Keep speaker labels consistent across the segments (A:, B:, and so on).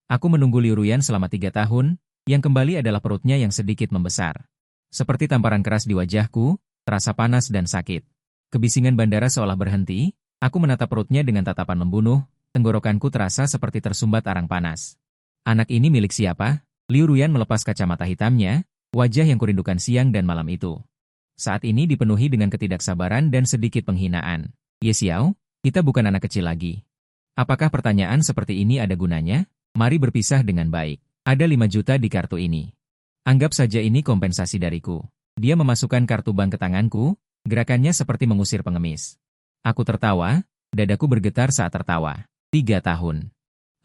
A: Aku menunggu Liu Ruyan selama 3 tahun, yang kembali adalah perutnya yang sedikit membesar. Seperti tamparan keras di wajahku, terasa panas dan sakit. Kebisingan bandara seolah berhenti, aku menatap perutnya dengan tatapan membunuh, tenggorokanku terasa seperti tersumbat arang panas. Anak ini milik siapa? Liu Ruyan melepas kacamata hitamnya, wajah yang kurindukan siang dan malam itu. Saat ini dipenuhi dengan ketidaksabaran dan sedikit penghinaan. Ye Xiao, kita bukan anak kecil lagi. Apakah pertanyaan seperti ini ada gunanya? Mari berpisah dengan baik. Ada 5 juta di kartu ini. Anggap saja ini kompensasi dariku. Dia memasukkan kartu bank ke tanganku, gerakannya seperti mengusir pengemis. Aku tertawa, dadaku bergetar saat tertawa. 3 tahun.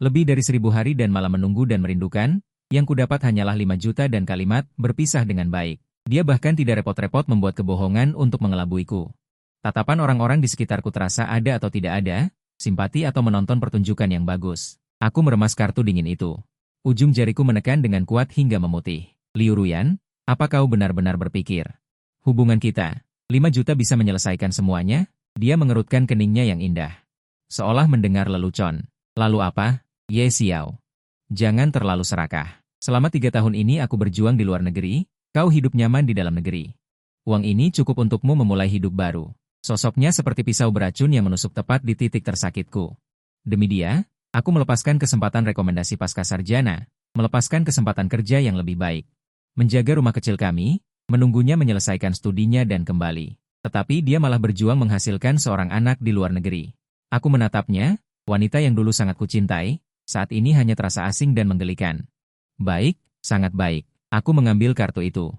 A: Lebih dari 1000 hari dan malam menunggu dan merindukan, yang kudapat hanyalah 5 juta dan kalimat berpisah dengan baik. Dia bahkan tidak repot-repot membuat kebohongan untuk mengelabuiku. Tatapan orang-orang di sekitarku terasa ada atau tidak ada, simpati atau menonton pertunjukan yang bagus. Aku meremas kartu dingin itu. Ujung jariku menekan dengan kuat hingga memutih. Liu Ruyan, apa kau benar-benar berpikir hubungan kita, 5 juta bisa menyelesaikan semuanya? Dia mengerutkan keningnya yang indah. Seolah mendengar lelucon. Lalu apa? Ye Xiao. Jangan terlalu serakah. Selama 3 tahun ini aku berjuang di luar negeri, kau hidup nyaman di dalam negeri. Uang ini cukup untukmu memulai hidup baru. Sosoknya seperti pisau beracun yang menusuk tepat di titik tersakitku. Demi dia, aku melepaskan kesempatan rekomendasi pasca sarjana, melepaskan kesempatan kerja yang lebih baik. Menjaga rumah kecil kami, menunggunya menyelesaikan studinya dan kembali. Tetapi dia malah berjuang menghasilkan seorang anak di luar negeri. Aku menatapnya, wanita yang dulu sangat kucintai, saat ini hanya terasa asing dan menggelikan. Baik, sangat baik. Aku mengambil kartu itu.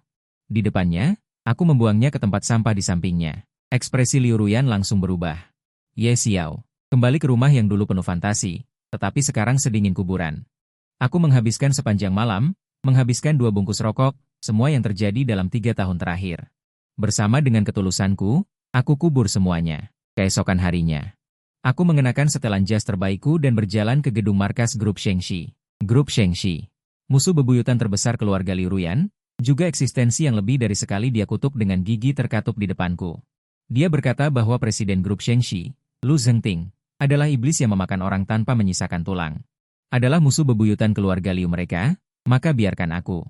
A: Di depannya, aku membuangnya ke tempat sampah di sampingnya. Ekspresi Liu Ruyan langsung berubah. Ye Xiao, kembali ke rumah yang dulu penuh fantasi, tetapi sekarang sedingin kuburan. Aku menghabiskan sepanjang malam, menghabiskan 2 bungkus rokok, semua yang terjadi dalam 3 tahun terakhir. Bersama dengan ketulusanku, aku kubur semuanya. Keesokan harinya, aku mengenakan setelan jas terbaikku dan berjalan ke gedung markas grup Shengxi. Grup Shengxi, musuh bebuyutan terbesar keluarga Liu Ruyan, juga eksistensi yang lebih dari sekali dia kutuk dengan gigi terkatup di depanku. Dia berkata bahwa presiden grup Shengxi, Lu Zhengting, adalah iblis yang memakan orang tanpa menyisakan tulang. Adalah musuh bebuyutan keluarga Liu mereka, maka biarkan aku.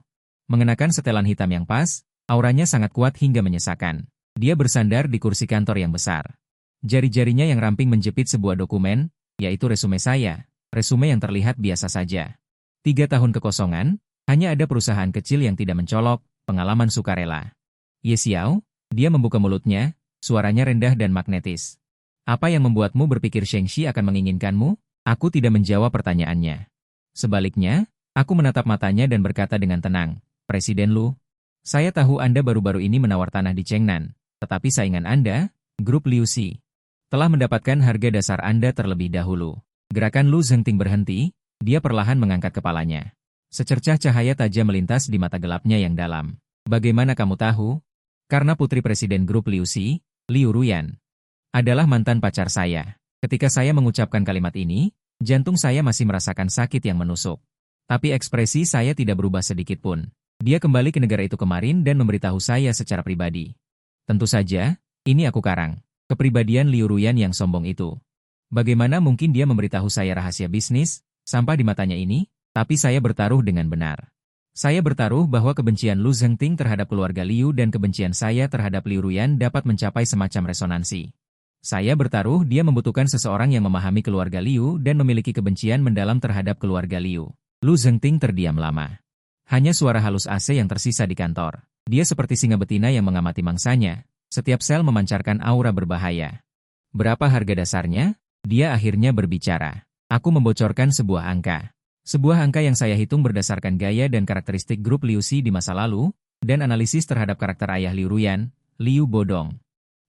A: Mengenakan setelan hitam yang pas, auranya sangat kuat hingga menyesakan. Dia bersandar di kursi kantor yang besar. Jari-jarinya yang ramping menjepit sebuah dokumen, yaitu resume saya, resume yang terlihat biasa saja. 3 tahun kekosongan, hanya ada perusahaan kecil yang tidak mencolok, pengalaman sukarela. Ye Xiao, dia membuka mulutnya, suaranya rendah dan magnetis. Apa yang membuatmu berpikir Shengxi akan menginginkanmu? Aku tidak menjawab pertanyaannya. Sebaliknya, aku menatap matanya dan berkata dengan tenang, Presiden Lu, saya tahu Anda baru-baru ini menawar tanah di Chengnan, tetapi saingan Anda, grup Liu Xi, telah mendapatkan harga dasar Anda terlebih dahulu. Gerakan Lu Zhengting berhenti. Dia perlahan mengangkat kepalanya. Secercah cahaya tajam melintas di mata gelapnya yang dalam. Bagaimana kamu tahu? Karena putri presiden grup Liu Xi, Liu Ruyan, adalah mantan pacar saya. Ketika saya mengucapkan kalimat ini, jantung saya masih merasakan sakit yang menusuk. Tapi ekspresi saya tidak berubah sedikit pun. Dia kembali ke negara itu kemarin dan memberitahu saya secara pribadi. Tentu saja, ini aku karang. Kepribadian Liu Ruyan yang sombong itu. Bagaimana mungkin dia memberitahu saya rahasia bisnis? Sampah di matanya ini, tapi saya bertaruh dengan benar. Saya bertaruh bahwa kebencian Lu Zhengting terhadap keluarga Liu dan kebencian saya terhadap Liu Ruyan dapat mencapai semacam resonansi. Saya bertaruh dia membutuhkan seseorang yang memahami keluarga Liu dan memiliki kebencian mendalam terhadap keluarga Liu. Lu Zhengting terdiam lama. Hanya suara halus AC yang tersisa di kantor. Dia seperti singa betina yang mengamati mangsanya. Setiap sel memancarkan aura berbahaya. Berapa harga dasarnya? Dia akhirnya berbicara. Aku membocorkan sebuah angka. Sebuah angka yang saya hitung berdasarkan gaya dan karakteristik grup Liu Xi di masa lalu, dan analisis terhadap karakter ayah Liu Ruyan, Liu Bodong.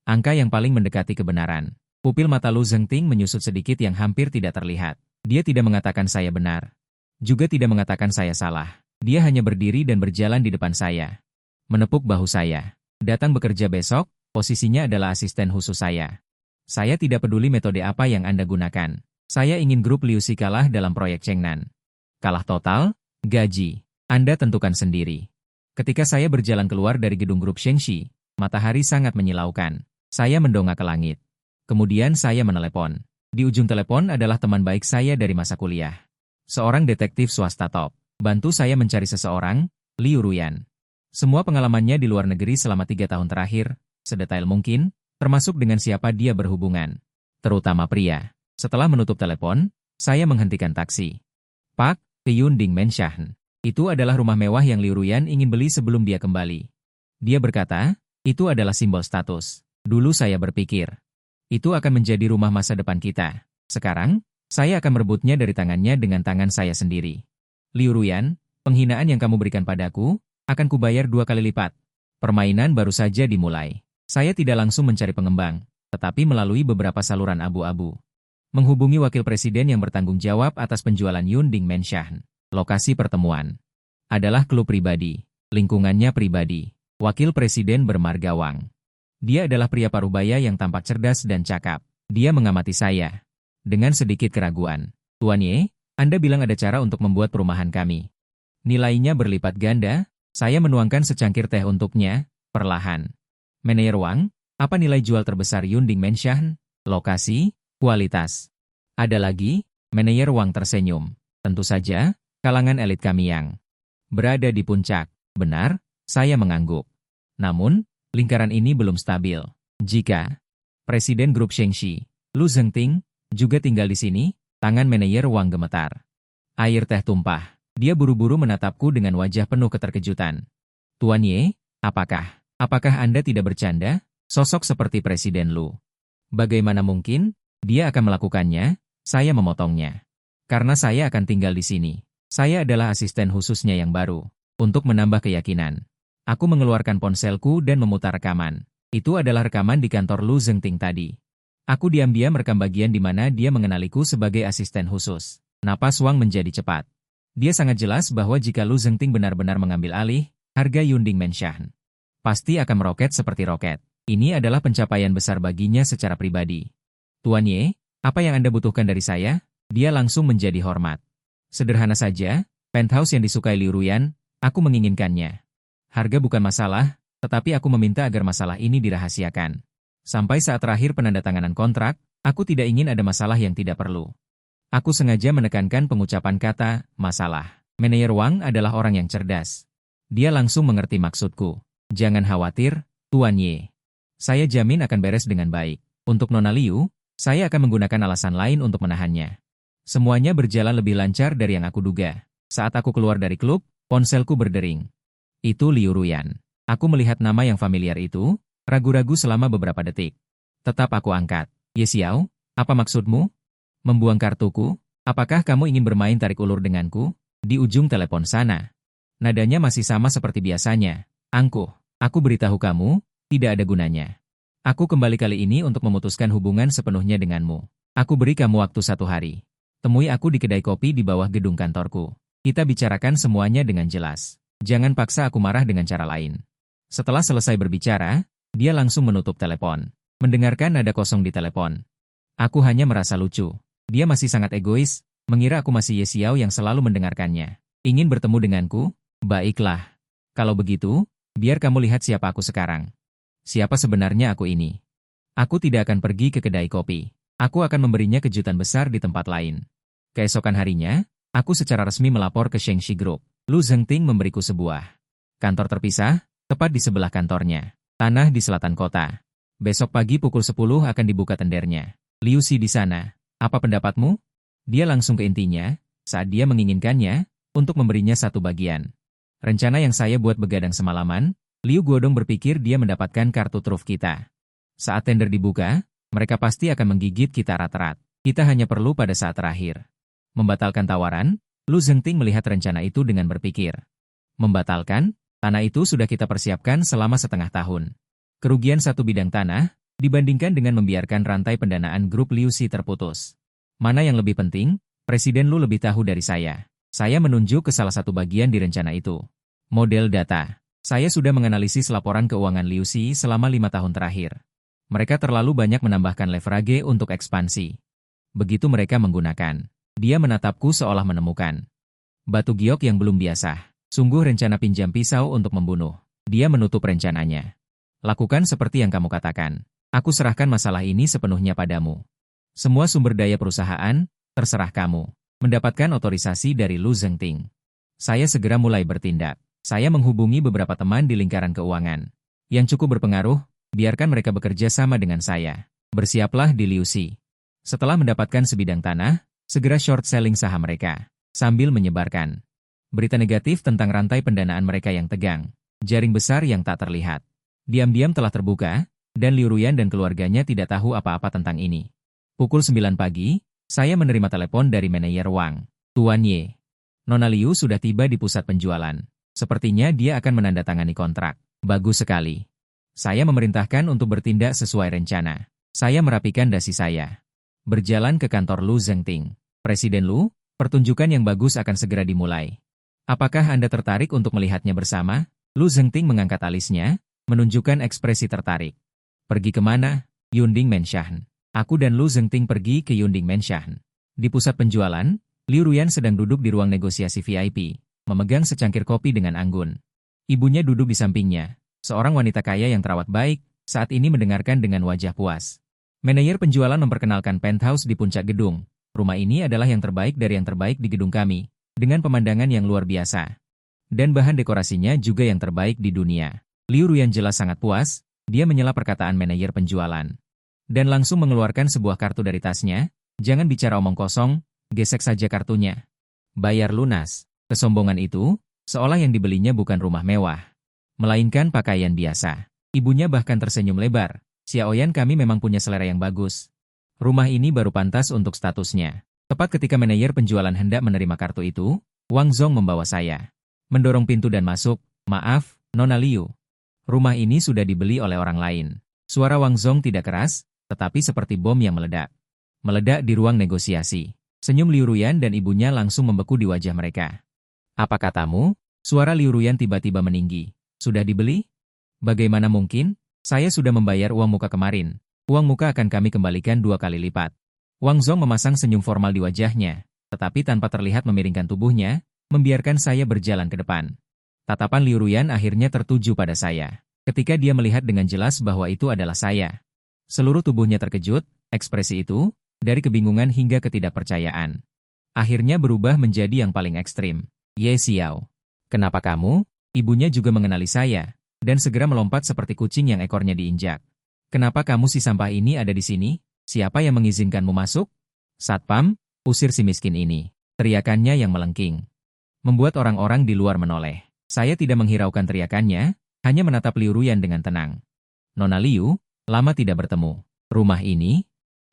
A: Angka yang paling mendekati kebenaran. Pupil mata Lu Zhengting menyusut sedikit yang hampir tidak terlihat. Dia tidak mengatakan saya benar. Juga tidak mengatakan saya salah. Dia hanya berdiri dan berjalan di depan saya. Menepuk bahu saya. Datang bekerja besok, posisinya adalah asisten khusus saya. Saya tidak peduli metode apa yang Anda gunakan. Saya ingin grup Liu Xi kalah dalam proyek Chengnan. Kalah total, gaji, Anda tentukan sendiri. Ketika saya berjalan keluar dari gedung grup Shengxi, matahari sangat menyilaukan. Saya mendongak ke langit. Kemudian saya menelepon. Di ujung telepon adalah teman baik saya dari masa kuliah. Seorang detektif swasta top. Bantu saya mencari seseorang, Liu Ruyan. Semua pengalamannya di luar negeri selama 3 tahun terakhir, sedetail mungkin, termasuk dengan siapa dia berhubungan. Terutama pria. Setelah menutup telepon, saya menghentikan taksi. Pak, ke Yunding Mansion. Itu adalah rumah mewah yang Liu Ruyan ingin beli sebelum dia kembali. Dia berkata, itu adalah simbol status. Dulu saya berpikir, itu akan menjadi rumah masa depan kita. Sekarang, saya akan merebutnya dari tangannya dengan tangan saya sendiri. Liu Ruyan, penghinaan yang kamu berikan padaku, akan kubayar 2 kali lipat. Permainan baru saja dimulai. Saya tidak langsung mencari pengembang, tetapi melalui beberapa saluran abu-abu. Menghubungi wakil presiden yang bertanggung jawab atas penjualan Yunding Mansion. Lokasi pertemuan adalah klub pribadi, lingkungannya pribadi. Wakil presiden bermarga Wang. Dia adalah pria parubaya yang tampak cerdas dan cakap. Dia mengamati saya dengan sedikit keraguan. Tuan Ye, Anda bilang ada cara untuk membuat perumahan kami. Nilainya berlipat ganda. Saya menuangkan secangkir teh untuknya, perlahan. Manajer Wang, apa nilai jual terbesar Yunding Mansion? Lokasi, kualitas. Ada lagi? Manajer Wang tersenyum. Tentu saja, kalangan elit kami yang berada di puncak. Benar, saya mengangguk. Namun, lingkaran ini belum stabil. Jika Presiden Grup Shengxi, Lu Zhengting, juga tinggal di sini, tangan manajer Wang gemetar. Air teh tumpah. Dia buru-buru menatapku dengan wajah penuh keterkejutan. Tuan Ye, apakah Anda tidak bercanda? Sosok seperti Presiden Lu. Bagaimana mungkin? Dia akan melakukannya? Saya memotongnya. Karena saya akan tinggal di sini. Saya adalah asisten khususnya yang baru. Untuk menambah keyakinan. Aku mengeluarkan ponselku dan memutar rekaman. Itu adalah rekaman di kantor Lu Zhengting tadi. Aku diam-diam merekam bagian di mana dia mengenaliku sebagai asisten khusus. Napas Wang menjadi cepat. Dia sangat jelas bahwa jika Lu Zhengting benar-benar mengambil alih harga Yunding Mansion, pasti akan meroket seperti roket. Ini adalah pencapaian besar baginya secara pribadi. Tuan Ye, apa yang Anda butuhkan dari saya? Dia langsung menjadi hormat. Sederhana saja, penthouse yang disukai Liu Ruyan, aku menginginkannya. Harga bukan masalah, tetapi aku meminta agar masalah ini dirahasiakan. Sampai saat terakhir penandatanganan kontrak, aku tidak ingin ada masalah yang tidak perlu. Aku sengaja menekankan pengucapan kata, masalah. Manajer Wang adalah orang yang cerdas. Dia langsung mengerti maksudku. Jangan khawatir, Tuan Ye. Saya jamin akan beres dengan baik. Untuk Nona Liu, saya akan menggunakan alasan lain untuk menahannya. Semuanya berjalan lebih lancar dari yang aku duga. Saat aku keluar dari klub, ponselku berdering. Itu Liu Ruyan. Aku melihat nama yang familiar itu, ragu-ragu selama beberapa detik. Tetap aku angkat. Ye Xiao, apa maksudmu? Membuang kartuku? Apakah kamu ingin bermain tarik ulur denganku? Di ujung telepon sana. Nadanya masih sama seperti biasanya. Angkuh, aku beritahu kamu, tidak ada gunanya. Aku kembali kali ini untuk memutuskan hubungan sepenuhnya denganmu. Aku beri kamu waktu 1 hari. Temui aku di kedai kopi di bawah gedung kantorku. Kita bicarakan semuanya dengan jelas. Jangan paksa aku marah dengan cara lain. Setelah selesai berbicara, dia langsung menutup telepon. Mendengarkan nada kosong di telepon. Aku hanya merasa lucu. Dia masih sangat egois, mengira aku masih Ye Xiao yang selalu mendengarkannya. Ingin bertemu denganku? Baiklah. Kalau begitu, biar kamu lihat siapa aku sekarang. Siapa sebenarnya aku ini. Aku tidak akan pergi ke kedai kopi. Aku akan memberinya kejutan besar di tempat lain. Keesokan harinya, aku secara resmi melapor ke Shengxi Group. Lu Zhengting memberiku sebuah kantor terpisah, tepat di sebelah kantornya. Tanah di selatan kota. Besok pagi pukul 10 akan dibuka tendernya. Liu Xi di sana. Apa pendapatmu? Dia langsung ke intinya, saat dia menginginkannya, untuk memberinya satu bagian. Rencana yang saya buat begadang semalaman, Liu Guodong berpikir dia mendapatkan kartu truf kita. Saat tender dibuka, mereka pasti akan menggigit kita rat-rat. Kita hanya perlu pada saat terakhir. Membatalkan tawaran, Lu Zhengting melihat rencana itu dengan berpikir. Membatalkan, tanah itu sudah kita persiapkan selama setengah tahun. Kerugian satu bidang tanah, dibandingkan dengan membiarkan rantai pendanaan grup Liu Xi terputus. Mana yang lebih penting, Presiden Lu lebih tahu dari saya. Saya menunjuk ke salah satu bagian di rencana itu. Model data. Saya sudah menganalisis laporan keuangan Liu Xi selama 5 tahun terakhir. Mereka terlalu banyak menambahkan leverage untuk ekspansi. Begitu mereka menggunakan. Dia menatapku seolah menemukan batu giok yang belum biasa. Sungguh rencana pinjam pisau untuk membunuh. Dia menutup rencananya. Lakukan seperti yang kamu katakan. Aku serahkan masalah ini sepenuhnya padamu. Semua sumber daya perusahaan, terserah kamu. Mendapatkan otorisasi dari Lu Zengting. Saya segera mulai bertindak. Saya menghubungi beberapa teman di lingkaran keuangan yang cukup berpengaruh, biarkan mereka bekerja sama dengan saya. Bersiaplah di Liuxi. Setelah mendapatkan sebidang tanah, segera short selling saham mereka, sambil menyebarkan berita negatif tentang rantai pendanaan mereka yang tegang, jaring besar yang tak terlihat. Diam-diam telah terbuka, dan Liu Ruyan dan keluarganya tidak tahu apa-apa tentang ini. Pukul 9 pagi, saya menerima telepon dari manajer Wang. Tuan Ye. Nona Liu sudah tiba di pusat penjualan. Sepertinya dia akan menandatangani kontrak. Bagus sekali. Saya memerintahkan untuk bertindak sesuai rencana. Saya merapikan dasi saya. Berjalan ke kantor Lu Zengting. Presiden Lu, pertunjukan yang bagus akan segera dimulai. Apakah Anda tertarik untuk melihatnya bersama? Lu Zengting mengangkat alisnya, menunjukkan ekspresi tertarik. Pergi kemana? Yunding Menshan. Aku dan Lu Zengting pergi ke Yunding Menshan. Di pusat penjualan, Liu Ruyan sedang duduk di ruang negosiasi VIP, memegang secangkir kopi dengan anggun. Ibunya duduk di sampingnya, seorang wanita kaya yang terawat baik, saat ini mendengarkan dengan wajah puas. Manajer penjualan memperkenalkan penthouse di puncak gedung. Rumah ini adalah yang terbaik dari yang terbaik di gedung kami, dengan pemandangan yang luar biasa. Dan bahan dekorasinya juga yang terbaik di dunia. Liu Ruyan jelas sangat puas, dia menyela perkataan manajer penjualan. Dan langsung mengeluarkan sebuah kartu dari tasnya. Jangan bicara omong kosong, gesek saja kartunya. Bayar lunas. Kesombongan itu, seolah yang dibelinya bukan rumah mewah, melainkan pakaian biasa. Ibunya bahkan tersenyum lebar. Xiaoyan, kami memang punya selera yang bagus. Rumah ini baru pantas untuk statusnya. Tepat ketika manajer penjualan hendak menerima kartu itu, Wang Zong membawa saya. Mendorong pintu dan masuk. Maaf, Nona Liu. Rumah ini sudah dibeli oleh orang lain. Suara Wang Zong tidak keras, tetapi seperti bom yang meledak. Meledak di ruang negosiasi. Senyum Liu Ruyan dan ibunya langsung membeku di wajah mereka. Apa katamu? Suara Liu Ruyan tiba-tiba meninggi. Sudah dibeli? Bagaimana mungkin? Saya sudah membayar uang muka kemarin. Uang muka akan kami kembalikan 2 kali lipat. Wang Zong memasang senyum formal di wajahnya, tetapi tanpa terlihat memiringkan tubuhnya, membiarkan saya berjalan ke depan. Tatapan Liu Ruyan akhirnya tertuju pada saya. Ketika dia melihat dengan jelas bahwa itu adalah saya. Seluruh tubuhnya terkejut, ekspresi itu, dari kebingungan hingga ketidakpercayaan, akhirnya berubah menjadi yang paling ekstrim. Ye Xiao. Kenapa kamu? Ibunya juga mengenali saya, dan segera melompat seperti kucing yang ekornya diinjak. Kenapa kamu si sampah ini ada di sini? Siapa yang mengizinkanmu masuk? Satpam, usir si miskin ini. Teriakannya yang melengking membuat orang-orang di luar menoleh. Saya tidak menghiraukan teriakannya, hanya menatap Liu Ruyan dengan tenang. Nona Liu, lama tidak bertemu. Rumah ini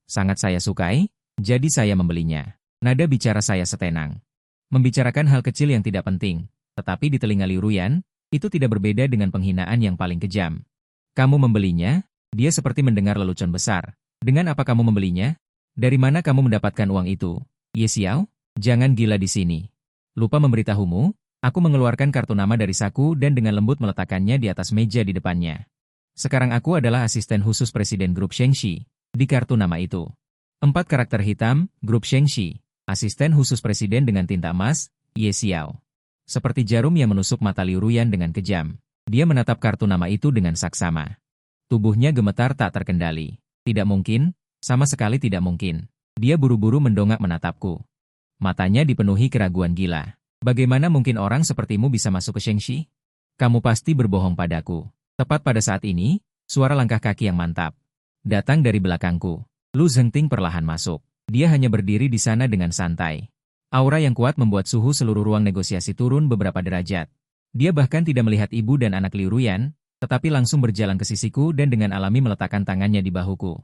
A: sangat saya sukai, jadi saya membelinya. Nada bicara saya setenang. Membicarakan hal kecil yang tidak penting, tetapi di telinga Liu Ruyan, itu tidak berbeda dengan penghinaan yang paling kejam. Kamu membelinya? Dia seperti mendengar lelucon besar. Dengan apa kamu membelinya? Dari mana kamu mendapatkan uang itu? Ye Xiao, jangan gila di sini. Lupa memberitahumu, aku mengeluarkan kartu nama dari saku dan dengan lembut meletakkannya di atas meja di depannya. Sekarang aku adalah asisten khusus Presiden Grup Shengxi. Di kartu nama itu 4 karakter hitam, Grup Shengxi, asisten khusus Presiden dengan tinta emas, Ye Xiao. Seperti jarum yang menusuk mata Liu Ruyan dengan kejam. Dia menatap kartu nama itu dengan saksama. Tubuhnya gemetar tak terkendali. Tidak mungkin, sama sekali tidak mungkin. Dia buru-buru mendongak menatapku. Matanya dipenuhi keraguan gila. Bagaimana mungkin orang sepertimu bisa masuk ke Shengxi? Kamu pasti berbohong padaku. Tepat pada saat ini, suara langkah kaki yang mantap datang dari belakangku. Lu Zengting perlahan masuk. Dia hanya berdiri di sana dengan santai. Aura yang kuat membuat suhu seluruh ruang negosiasi turun beberapa derajat. Dia bahkan tidak melihat ibu dan anak Liu Ruyan, tetapi langsung berjalan ke sisiku dan dengan alami meletakkan tangannya di bahuku.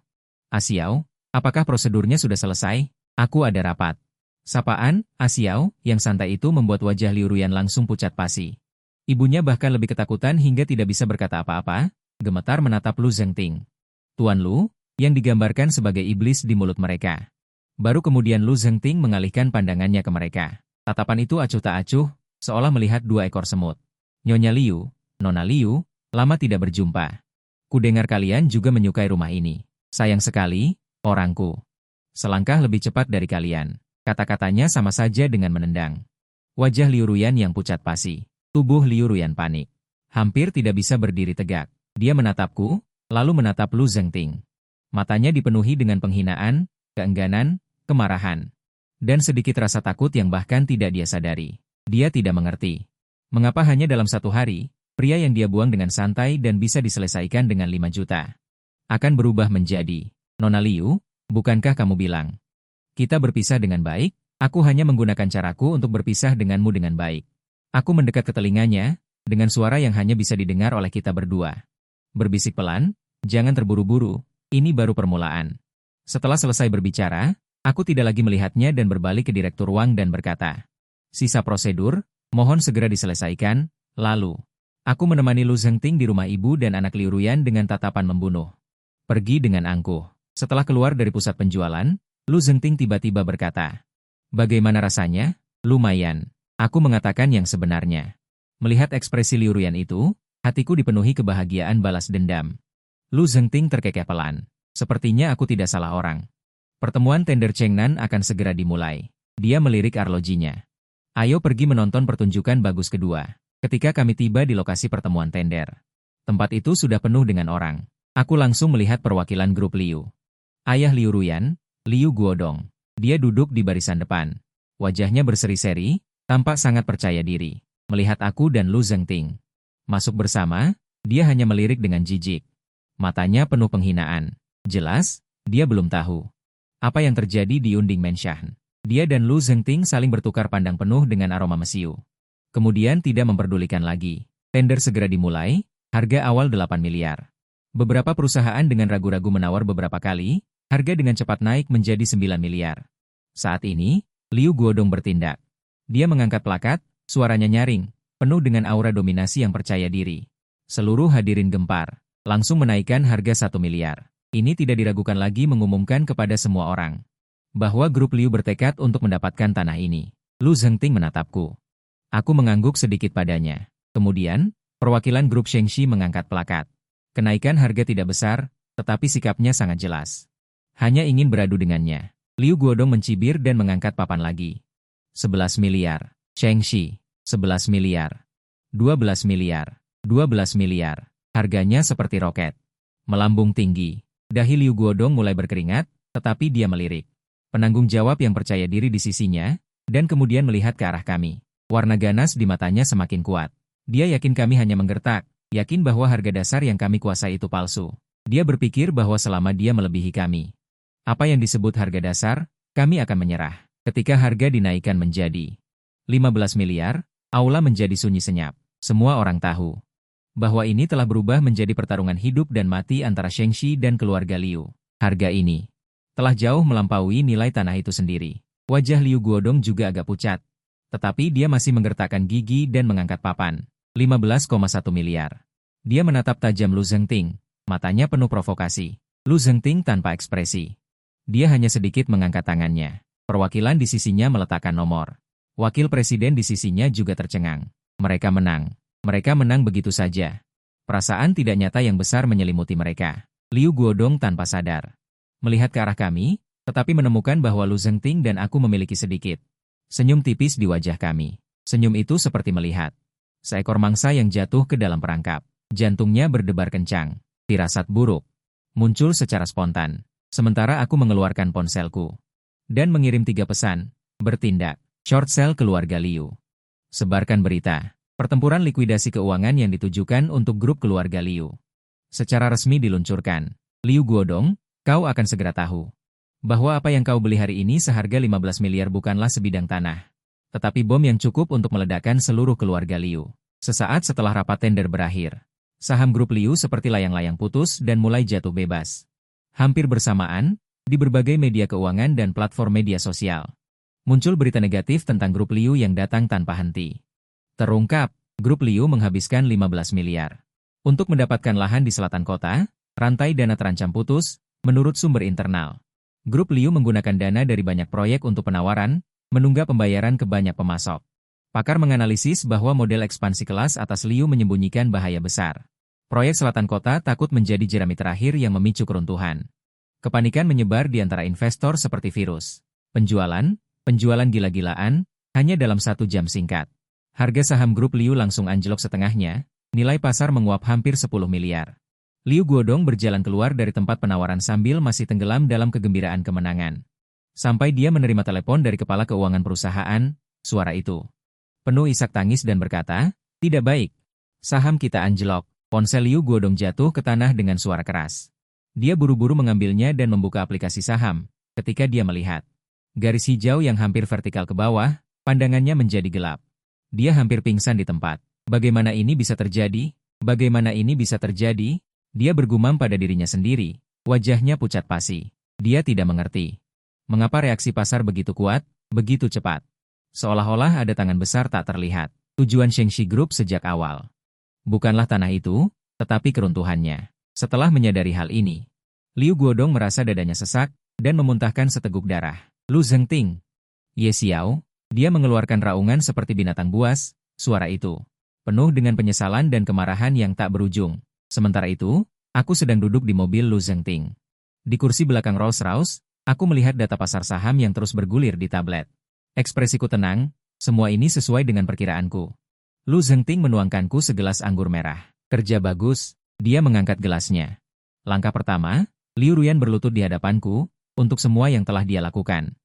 A: Xiao, apakah prosedurnya sudah selesai? Aku ada rapat. Sapaan, Xiao, yang santai itu membuat wajah Liu Ruyan langsung pucat pasi. Ibunya bahkan lebih ketakutan hingga tidak bisa berkata apa-apa, gemetar menatap Lu Zengting. Tuan Lu, yang digambarkan sebagai iblis di mulut mereka. Baru kemudian Lu Zengting mengalihkan pandangannya ke mereka. Tatapan itu acuh tak acuh, seolah melihat 2 ekor semut. Nyonya Liu, Nona Liu, lama tidak berjumpa. Kudengar kalian juga menyukai rumah ini. Sayang sekali, orangku. Selangkah lebih cepat dari kalian. Kata-katanya sama saja dengan menendang. Wajah Liu Ruyan yang pucat pasi. Tubuh Liu Ruyan panik. Hampir tidak bisa berdiri tegak. Dia menatapku, lalu menatap Lu Zengting. Matanya dipenuhi dengan penghinaan, keengganan, kemarahan. Dan sedikit rasa takut yang bahkan tidak dia sadari. Dia tidak mengerti. Mengapa hanya dalam satu hari, pria yang dia buang dengan santai dan bisa diselesaikan dengan 5 juta. Akan berubah menjadi, Nona Liu, bukankah kamu bilang? Kita berpisah dengan baik, aku hanya menggunakan caraku untuk berpisah denganmu dengan baik. Aku mendekat ke telinganya, dengan suara yang hanya bisa didengar oleh kita berdua. Berbisik pelan, jangan terburu-buru, ini baru permulaan. Setelah selesai berbicara, aku tidak lagi melihatnya dan berbalik ke Direktur Wang dan berkata, sisa prosedur, mohon segera diselesaikan, lalu. Aku menemani Lu Zhengting di rumah ibu dan anak Liu Ruyan dengan tatapan membunuh. Pergi dengan angkuh. Setelah keluar dari pusat penjualan, Lu Zhengting tiba-tiba berkata, bagaimana rasanya? Lumayan. Aku mengatakan yang sebenarnya. Melihat ekspresi Liu Ruyan itu, hatiku dipenuhi kebahagiaan balas dendam. Lu Zhengting terkekeh pelan. Sepertinya aku tidak salah orang. Pertemuan tender Chengnan akan segera dimulai. Dia melirik arlojinya. Ayo pergi menonton pertunjukan bagus kedua. Ketika kami tiba di lokasi pertemuan tender, tempat itu sudah penuh dengan orang. Aku langsung melihat perwakilan grup Liu. Ayah Liu Ruyan, Liu Guodong. Dia duduk di barisan depan. Wajahnya berseri-seri, tampak sangat percaya diri. Melihat aku dan Lu Zhengting masuk bersama, dia hanya melirik dengan jijik. Matanya penuh penghinaan. Jelas, dia belum tahu apa yang terjadi di Unding Menshan. Dia dan Lu Zhengting saling bertukar pandang penuh dengan aroma mesiu. Kemudian tidak memperdulikan lagi. Tender segera dimulai, harga awal 8 miliar. Beberapa perusahaan dengan ragu-ragu menawar beberapa kali, harga dengan cepat naik menjadi 9 miliar. Saat ini, Liu Guodong bertindak. Dia mengangkat plakat, suaranya nyaring, penuh dengan aura dominasi yang percaya diri. Seluruh hadirin gempar, langsung menaikkan harga 1 miliar. Ini tidak diragukan lagi mengumumkan kepada semua orang bahwa grup Liu bertekad untuk mendapatkan tanah ini. Lu Zhengting menatapku. Aku mengangguk sedikit padanya. Kemudian, perwakilan grup Shengxi mengangkat plakat. Kenaikan harga tidak besar, tetapi sikapnya sangat jelas. Hanya ingin beradu dengannya. Liu Guodong mencibir dan mengangkat papan lagi. 11 miliar. Shengxi. 11 miliar. 12 miliar. 12 miliar. Harganya seperti roket. Melambung tinggi. Dahi Liu Guodong mulai berkeringat, tetapi dia melirik. Penanggung jawab yang percaya diri di sisinya, dan kemudian melihat ke arah kami. Warna ganas di matanya semakin kuat. Dia yakin kami hanya menggertak, yakin bahwa harga dasar yang kami kuasai itu palsu. Dia berpikir bahwa selama dia melebihi kami, apa yang disebut harga dasar, kami akan menyerah. Ketika harga dinaikkan menjadi 15 miliar, aula menjadi sunyi senyap. Semua orang tahu bahwa ini telah berubah menjadi pertarungan hidup dan mati antara Shengxi dan keluarga Liu. Harga ini telah jauh melampaui nilai tanah itu sendiri. Wajah Liu Guodong juga agak pucat. Tetapi dia masih menggertakkan gigi dan mengangkat papan. 15,1 miliar. Dia menatap tajam Lu Zhengting. Matanya penuh provokasi. Lu Zhengting tanpa ekspresi. Dia hanya sedikit mengangkat tangannya. Perwakilan di sisinya meletakkan nomor. Wakil presiden di sisinya juga tercengang. Mereka menang. Mereka menang begitu saja. Perasaan tidak nyata yang besar menyelimuti mereka. Liu Guodong tanpa sadar melihat ke arah kami, tetapi menemukan bahwa Lu Zhengting dan aku memiliki sedikit senyum tipis di wajah kami. Senyum itu seperti melihat seekor mangsa yang jatuh ke dalam perangkap. Jantungnya berdebar kencang. Firasat buruk muncul secara spontan. Sementara aku mengeluarkan ponselku dan mengirim 3 pesan. Bertindak. Short sale keluarga Liu. Sebarkan berita. Pertempuran likuidasi keuangan yang ditujukan untuk grup keluarga Liu secara resmi diluncurkan. Liu Guodong, kau akan segera tahu bahwa apa yang kau beli hari ini seharga 15 miliar bukanlah sebidang tanah, tetapi bom yang cukup untuk meledakkan seluruh keluarga Liu. Sesaat setelah rapat tender berakhir, saham grup Liu seperti layang-layang putus dan mulai jatuh bebas. Hampir bersamaan, di berbagai media keuangan dan platform media sosial, muncul berita negatif tentang grup Liu yang datang tanpa henti. Terungkap, grup Liu menghabiskan 15 miliar untuk mendapatkan lahan di selatan kota. Rantai dana terancam putus, menurut sumber internal. Grup Liu menggunakan dana dari banyak proyek untuk penawaran, menunggak pembayaran ke banyak pemasok. Pakar menganalisis bahwa model ekspansi kelas atas Liu menyembunyikan bahaya besar. Proyek selatan kota takut menjadi jerami terakhir yang memicu keruntuhan. Kepanikan menyebar di antara investor seperti virus. Penjualan gila-gilaan, hanya dalam 1 jam singkat. Harga saham grup Liu langsung anjlok setengahnya, nilai pasar menguap hampir 10 miliar. Liu Guodong berjalan keluar dari tempat penawaran sambil masih tenggelam dalam kegembiraan kemenangan. Sampai dia menerima telepon dari kepala keuangan perusahaan, suara itu penuh isak tangis dan berkata, "Tidak baik. Saham kita anjlok." Ponsel Liu Guodong jatuh ke tanah dengan suara keras. Dia buru-buru mengambilnya dan membuka aplikasi saham. Ketika dia melihat garis hijau yang hampir vertikal ke bawah, pandangannya menjadi gelap. Dia hampir pingsan di tempat. Bagaimana ini bisa terjadi? Bagaimana ini bisa terjadi? Dia bergumam pada dirinya sendiri. Wajahnya pucat pasi. Dia tidak mengerti mengapa reaksi pasar begitu kuat, begitu cepat. Seolah-olah ada tangan besar tak terlihat. Tujuan Shengxi Group sejak awal bukanlah tanah itu, tetapi keruntuhannya. Setelah menyadari hal ini, Liu Guodong merasa dadanya sesak dan memuntahkan seteguk darah. Lu Zhengting. Ye Xiao. Dia mengeluarkan raungan seperti binatang buas. Suara itu penuh dengan penyesalan dan kemarahan yang tak berujung. Sementara itu, aku sedang duduk di mobil Lu Zhengting. Di kursi belakang Rolls-Royce, aku melihat data pasar saham yang terus bergulir di tablet. Ekspresiku tenang, semua ini sesuai dengan perkiraanku. Lu Zhengting menuangkanku segelas anggur merah. Kerja bagus, dia mengangkat gelasnya. Langkah pertama, Liu Ruyan berlutut di hadapanku, untuk semua yang telah dia lakukan.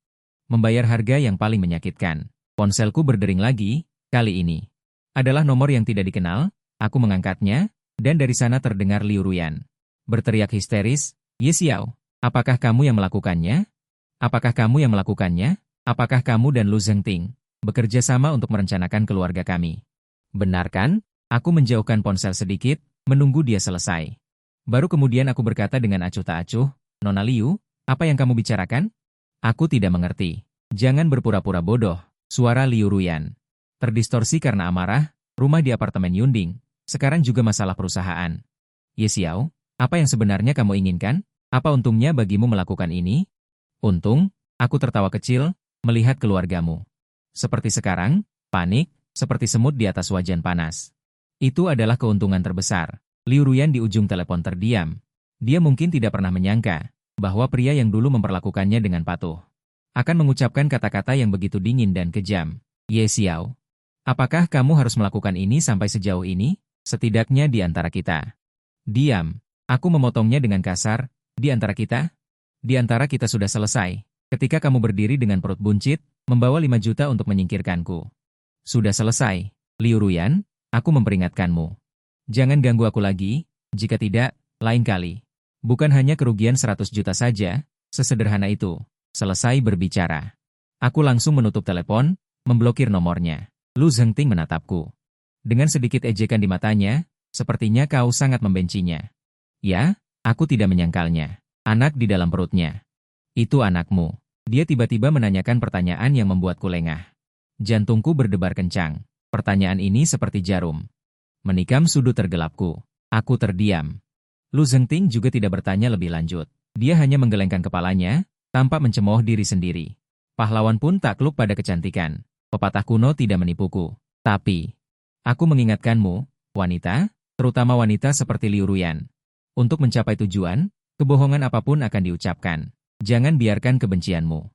A: Membayar harga yang paling menyakitkan. Ponselku berdering lagi, kali ini adalah nomor yang tidak dikenal, aku mengangkatnya, dan dari sana terdengar Liu Ruyan berteriak histeris, "Ye Xiao, apakah kamu yang melakukannya? Apakah kamu yang melakukannya? Apakah kamu dan Lu Zhengting bekerja sama untuk merencanakan keluarga kami?" "Benar kan?" Aku menjauhkan ponsel sedikit, menunggu dia selesai. Baru kemudian aku berkata dengan acuh tak acuh, "Nona Liu, apa yang kamu bicarakan?" "Aku tidak mengerti." "Jangan berpura-pura bodoh." Suara Liu Ruyan terdistorsi karena amarah. "Rumah di apartemen Yunding, sekarang juga masalah perusahaan." "Ye Xiao, apa yang sebenarnya kamu inginkan? Apa untungnya bagimu melakukan ini?" "Untung?" Aku tertawa kecil, melihat keluargamu seperti sekarang, panik, seperti semut di atas wajan panas. Itu adalah keuntungan terbesar. Liu Ruyan di ujung telepon terdiam. Dia mungkin tidak pernah menyangka bahwa pria yang dulu memperlakukannya dengan patuh akan mengucapkan kata-kata yang begitu dingin dan kejam. "Ye Xiao, apakah kamu harus melakukan ini sampai sejauh ini? Setidaknya di antara kita." "Diam." Aku memotongnya dengan kasar. "Di antara kita? Di antara kita sudah selesai. Ketika kamu berdiri dengan perut buncit, membawa 5 juta untuk menyingkirkanku. Sudah selesai. Liu Ruyan, aku memperingatkanmu. Jangan ganggu aku lagi, jika tidak, lain kali. Bukan hanya kerugian 100 juta saja, sesederhana itu." Selesai berbicara, aku langsung menutup telepon, memblokir nomornya. Lu Zhengting menatapku dengan sedikit ejekan di matanya, "Sepertinya kau sangat membencinya." "Ya, aku tidak menyangkalnya. Anak di dalam perutnya. Itu anakmu." Dia tiba-tiba menanyakan pertanyaan yang membuatku lengah. Jantungku berdebar kencang. Pertanyaan ini seperti jarum menikam sudut tergelapku. Aku terdiam. Lu Zhengting juga tidak bertanya lebih lanjut. Dia hanya menggelengkan kepalanya, tampak mencemooh diri sendiri. Pahlawan pun takluk pada kecantikan. Pepatah kuno tidak menipuku. Tapi, aku mengingatkanmu, wanita, terutama wanita seperti Liu Ruyan. Untuk mencapai tujuan, kebohongan apapun akan diucapkan. Jangan biarkan kebencianmu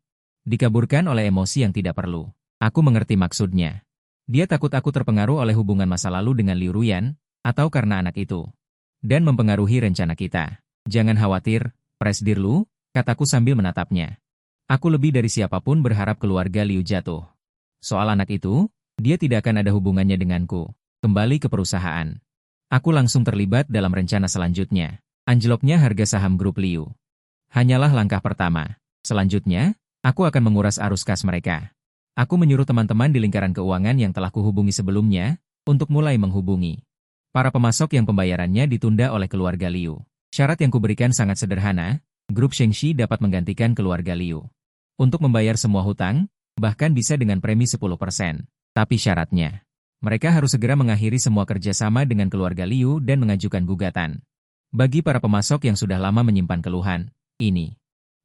A: dikaburkan oleh emosi yang tidak perlu. Aku mengerti maksudnya. Dia takut aku terpengaruh oleh hubungan masa lalu dengan Liu Ruyan, atau karena anak itu, dan mempengaruhi rencana kita. "Jangan khawatir, Presdir Lu," kataku sambil menatapnya. "Aku lebih dari siapapun berharap keluarga Liu jatuh. Soal anak itu, dia tidak akan ada hubungannya denganku. Kembali ke perusahaan." Aku langsung terlibat dalam rencana selanjutnya. Anjloknya harga saham grup Liu hanyalah langkah pertama. Selanjutnya, aku akan menguras arus kas mereka. Aku menyuruh teman-teman di lingkaran keuangan yang telah kuhubungi sebelumnya, untuk mulai menghubungi para pemasok yang pembayarannya ditunda oleh keluarga Liu. Syarat yang kuberikan sangat sederhana. Grup Shengxi dapat menggantikan keluarga Liu untuk membayar semua hutang, bahkan bisa dengan premi 10%. Tapi syaratnya, mereka harus segera mengakhiri semua kerjasama dengan keluarga Liu dan mengajukan gugatan. Bagi para pemasok yang sudah lama menyimpan keluhan, ini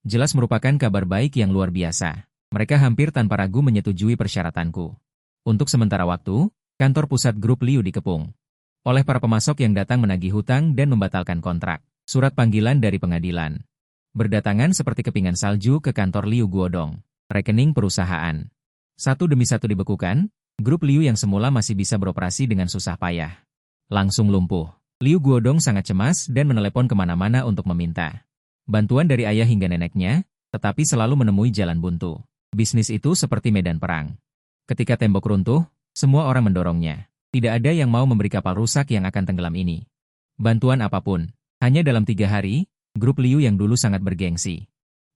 A: jelas merupakan kabar baik yang luar biasa. Mereka hampir tanpa ragu menyetujui persyaratanku. Untuk sementara waktu, kantor pusat grup Liu dikepung oleh para pemasok yang datang menagih hutang dan membatalkan kontrak. Surat panggilan dari pengadilan berdatangan seperti kepingan salju ke kantor Liu Guodong. Rekening perusahaan satu demi satu dibekukan. Grup Liu yang semula masih bisa beroperasi dengan susah payah langsung lumpuh. Liu Guodong sangat cemas dan menelepon kemana-mana untuk meminta bantuan dari ayah hingga neneknya. tetapi selalu menemui jalan buntu. Bisnis itu seperti medan perang. Ketika tembok runtuh, semua orang mendorongnya. Tidak ada yang mau memberi kapal rusak yang akan tenggelam ini. Bantuan apapun. Hanya dalam 3 hari, grup Liu yang dulu sangat bergengsi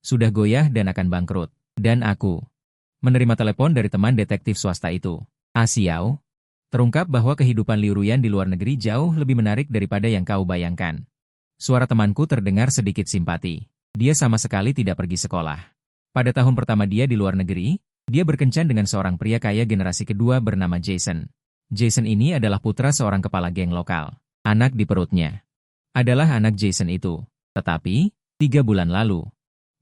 A: sudah goyah dan akan bangkrut. Dan aku menerima telepon dari teman detektif swasta itu. Xiao, terungkap bahwa kehidupan Liu Ruyan di luar negeri jauh lebih menarik daripada yang kau bayangkan. Suara temanku terdengar sedikit simpati. Dia sama sekali tidak pergi sekolah. Pada tahun pertama dia di luar negeri, dia berkencan dengan seorang pria kaya generasi kedua bernama Jason. Jason ini adalah putra seorang kepala geng lokal. Anak di perutnya adalah anak Jason itu. Tetapi, 3 bulan lalu,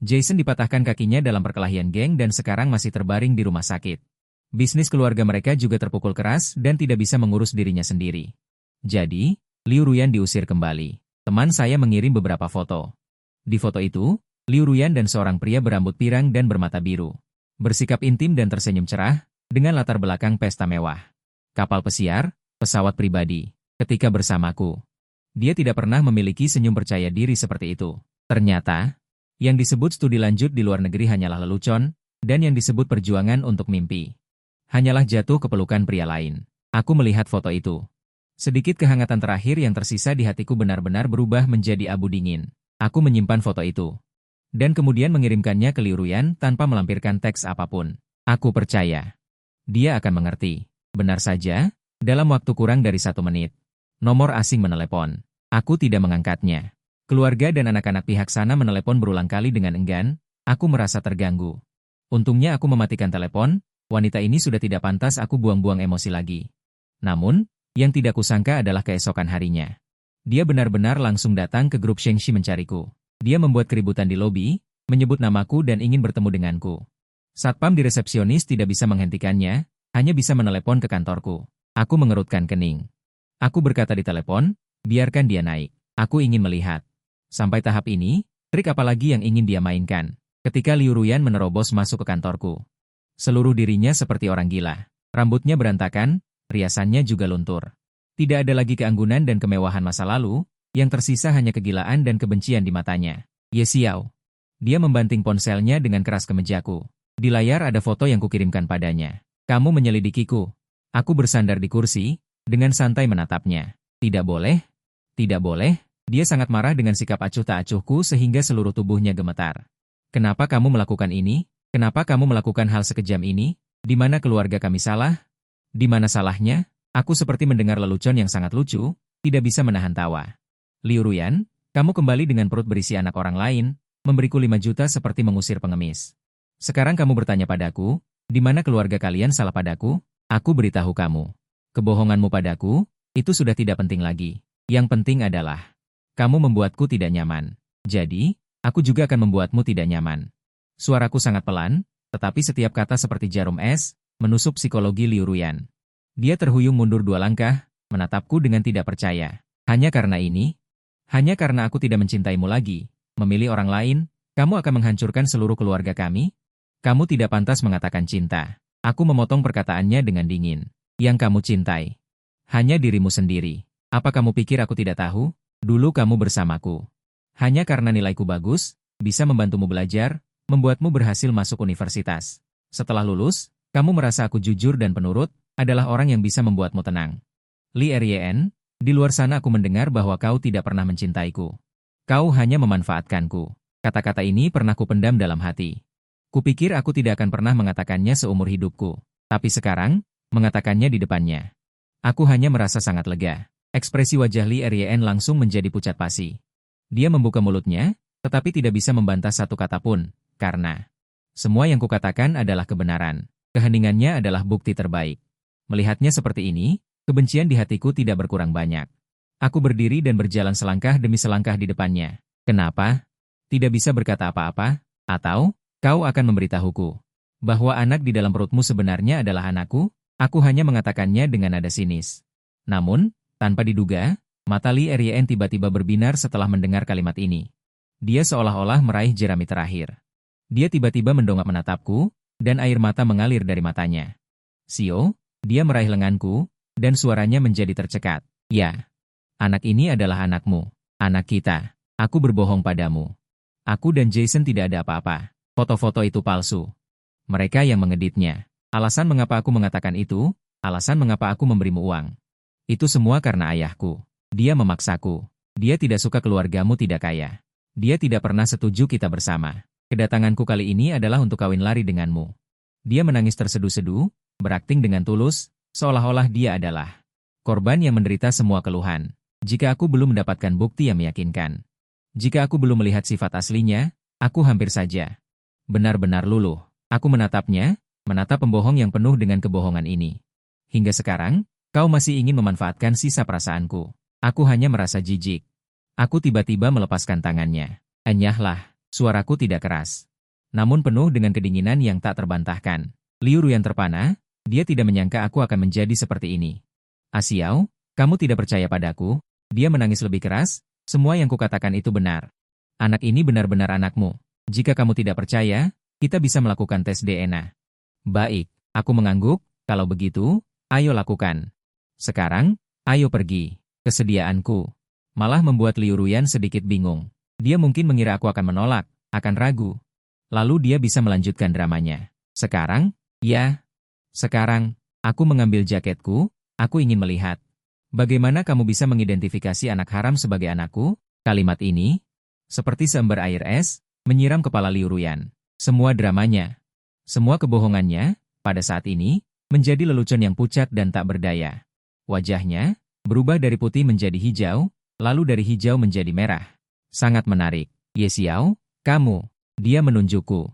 A: Jason dipatahkan kakinya dalam perkelahian geng dan sekarang masih terbaring di rumah sakit. Bisnis keluarga mereka juga terpukul keras dan tidak bisa mengurus dirinya sendiri. Jadi, Liu Ruyan diusir kembali. Teman saya mengirim beberapa foto. Di foto itu, Liu Ruyan dan seorang pria berambut pirang dan bermata biru bersikap intim dan tersenyum cerah, dengan latar belakang pesta mewah. Kapal pesiar, pesawat pribadi. Ketika bersamaku, dia tidak pernah memiliki senyum percaya diri seperti itu. Ternyata, yang disebut studi lanjut di luar negeri hanyalah lelucon, dan yang disebut perjuangan untuk mimpi hanyalah jatuh ke pelukan pria lain. Aku melihat foto itu. Sedikit kehangatan terakhir yang tersisa di hatiku benar-benar berubah menjadi abu dingin. Aku menyimpan foto itu dan kemudian mengirimkannya ke Liu Ruyan tanpa melampirkan teks apapun. Aku percaya dia akan mengerti. Benar saja, dalam waktu kurang dari 1 menit, nomor asing menelepon. Aku tidak mengangkatnya. Keluarga dan anak-anak pihak sana menelepon berulang kali dengan enggan. Aku merasa terganggu. Untungnya aku mematikan telepon. Wanita ini sudah tidak pantas aku buang-buang emosi lagi. Namun, yang tidak kusangka adalah keesokan harinya. Dia benar-benar langsung datang ke grup Shengxi mencariku. Dia membuat keributan di lobi, menyebut namaku dan ingin bertemu denganku. Satpam di resepsionis tidak bisa menghentikannya, hanya bisa menelepon ke kantorku. Aku mengerutkan kening. Aku berkata di telepon, biarkan dia naik. Aku ingin melihat. Sampai tahap ini, trik apa lagi yang ingin dia mainkan? Ketika Liu Ruyan menerobos masuk ke kantorku. Seluruh dirinya seperti orang gila. Rambutnya berantakan, riasannya juga luntur. Tidak ada lagi keanggunan dan kemewahan masa lalu, yang tersisa hanya kegilaan dan kebencian di matanya. Ye Xiao. Dia membanting ponselnya dengan keras ke mejaku. Di layar ada foto yang kukirimkan padanya. Kamu menyelidikiku. Aku bersandar di kursi, dengan santai menatapnya. Tidak boleh. Tidak boleh. Dia sangat marah dengan sikap acuh tak acuhku sehingga seluruh tubuhnya gemetar. Kenapa kamu melakukan ini? Kenapa kamu melakukan hal sekejam ini? Di mana keluarga kami salah? Di mana salahnya? Aku seperti mendengar lelucon yang sangat lucu, tidak bisa menahan tawa. Liu Ruyan, kamu kembali dengan perut berisi anak orang lain, memberiku 5 juta seperti mengusir pengemis. Sekarang kamu bertanya padaku, di mana keluarga kalian salah padaku? Aku beritahu kamu. Kebohonganmu padaku, itu sudah tidak penting lagi. Yang penting adalah kamu membuatku tidak nyaman. Jadi, aku juga akan membuatmu tidak nyaman. Suaraku sangat pelan, tetapi setiap kata seperti jarum es, menusuk psikologi Liu Ruyan. Dia terhuyung mundur 2 langkah, menatapku dengan tidak percaya. Hanya karena ini? Hanya karena aku tidak mencintaimu lagi, memilih orang lain, kamu akan menghancurkan seluruh keluarga kami? Kamu tidak pantas mengatakan cinta. Aku memotong perkataannya dengan dingin. Yang kamu cintai hanya dirimu sendiri. Apa kamu pikir aku tidak tahu? Dulu kamu bersamaku. Hanya karena nilaiku bagus, bisa membantumu belajar, membuatmu berhasil masuk universitas. Setelah lulus, kamu merasa aku jujur dan penurut, adalah orang yang bisa membuatmu tenang. Li Ryan, di luar sana aku mendengar bahwa kau tidak pernah mencintaiku. Kau hanya memanfaatkanku. Kata-kata ini pernah kupendam dalam hati. Kupikir aku tidak akan pernah mengatakannya seumur hidupku. Tapi sekarang, mengatakannya di depannya. Aku hanya merasa sangat lega. Ekspresi wajah Li Ryan langsung menjadi pucat pasi. Dia membuka mulutnya, tetapi tidak bisa membantah satu kata pun, karena semua yang kukatakan adalah kebenaran. Keheningannya adalah bukti terbaik. Melihatnya seperti ini, kebencian di hatiku tidak berkurang banyak. Aku berdiri dan berjalan selangkah demi selangkah di depannya. Kenapa? Tidak bisa berkata apa-apa? Atau, kau akan memberitahuku bahwa anak di dalam perutmu sebenarnya adalah anakku? Aku hanya mengatakannya dengan nada sinis. Namun, tanpa diduga, mata Li Ryan tiba-tiba berbinar setelah mendengar kalimat ini. Dia seolah-olah meraih jerami terakhir. Dia tiba-tiba mendongak menatapku, dan air mata mengalir dari matanya. Sio, dia meraih lenganku, dan suaranya menjadi tercekat. Ya, anak ini adalah anakmu. Anak kita. Aku berbohong padamu. Aku dan Jason tidak ada apa-apa. Foto-foto itu palsu. Mereka yang mengeditnya. Alasan mengapa aku mengatakan itu, alasan mengapa aku memberimu uang. Itu semua karena ayahku. Dia memaksaku. Dia tidak suka keluargamu tidak kaya. Dia tidak pernah setuju kita bersama. Kedatanganku kali ini adalah untuk kawin lari denganmu. Dia menangis tersedu-sedu, berakting dengan tulus, seolah-olah dia adalah korban yang menderita semua keluhan. Jika aku belum mendapatkan bukti yang meyakinkan. Jika aku belum melihat sifat aslinya, aku hampir saja benar-benar luluh. Aku menatapnya, menatap pembohong yang penuh dengan kebohongan ini. Hingga sekarang, kau masih ingin memanfaatkan sisa perasaanku. Aku hanya merasa jijik. Aku tiba-tiba melepaskan tangannya. Enyahlah, suaraku tidak keras. Namun penuh dengan kedinginan yang tak terbantahkan. Liu Ruyan terpana, dia tidak menyangka aku akan menjadi seperti ini. Xiao, kamu tidak percaya padaku? Dia menangis lebih keras, semua yang kukatakan itu benar. Anak ini benar-benar anakmu. Jika kamu tidak percaya, kita bisa melakukan tes DNA. Baik, aku mengangguk, kalau begitu, ayo lakukan. Sekarang, ayo pergi. Kesediaanku malah membuat Liu Ruyan sedikit bingung. Dia mungkin mengira aku akan menolak, akan ragu. Lalu dia bisa melanjutkan dramanya. Sekarang, ya. Sekarang, aku mengambil jaketku, aku ingin melihat. Bagaimana kamu bisa mengidentifikasi anak haram sebagai anakku? Kalimat ini, seperti seember air es, menyiram kepala Liu Ruyan. Semua dramanya, semua kebohongannya, pada saat ini, menjadi lelucon yang pucat dan tak berdaya. Wajahnya, berubah dari putih menjadi hijau, lalu dari hijau menjadi merah. Sangat menarik. Ye Xiao, kamu. Dia menunjukku.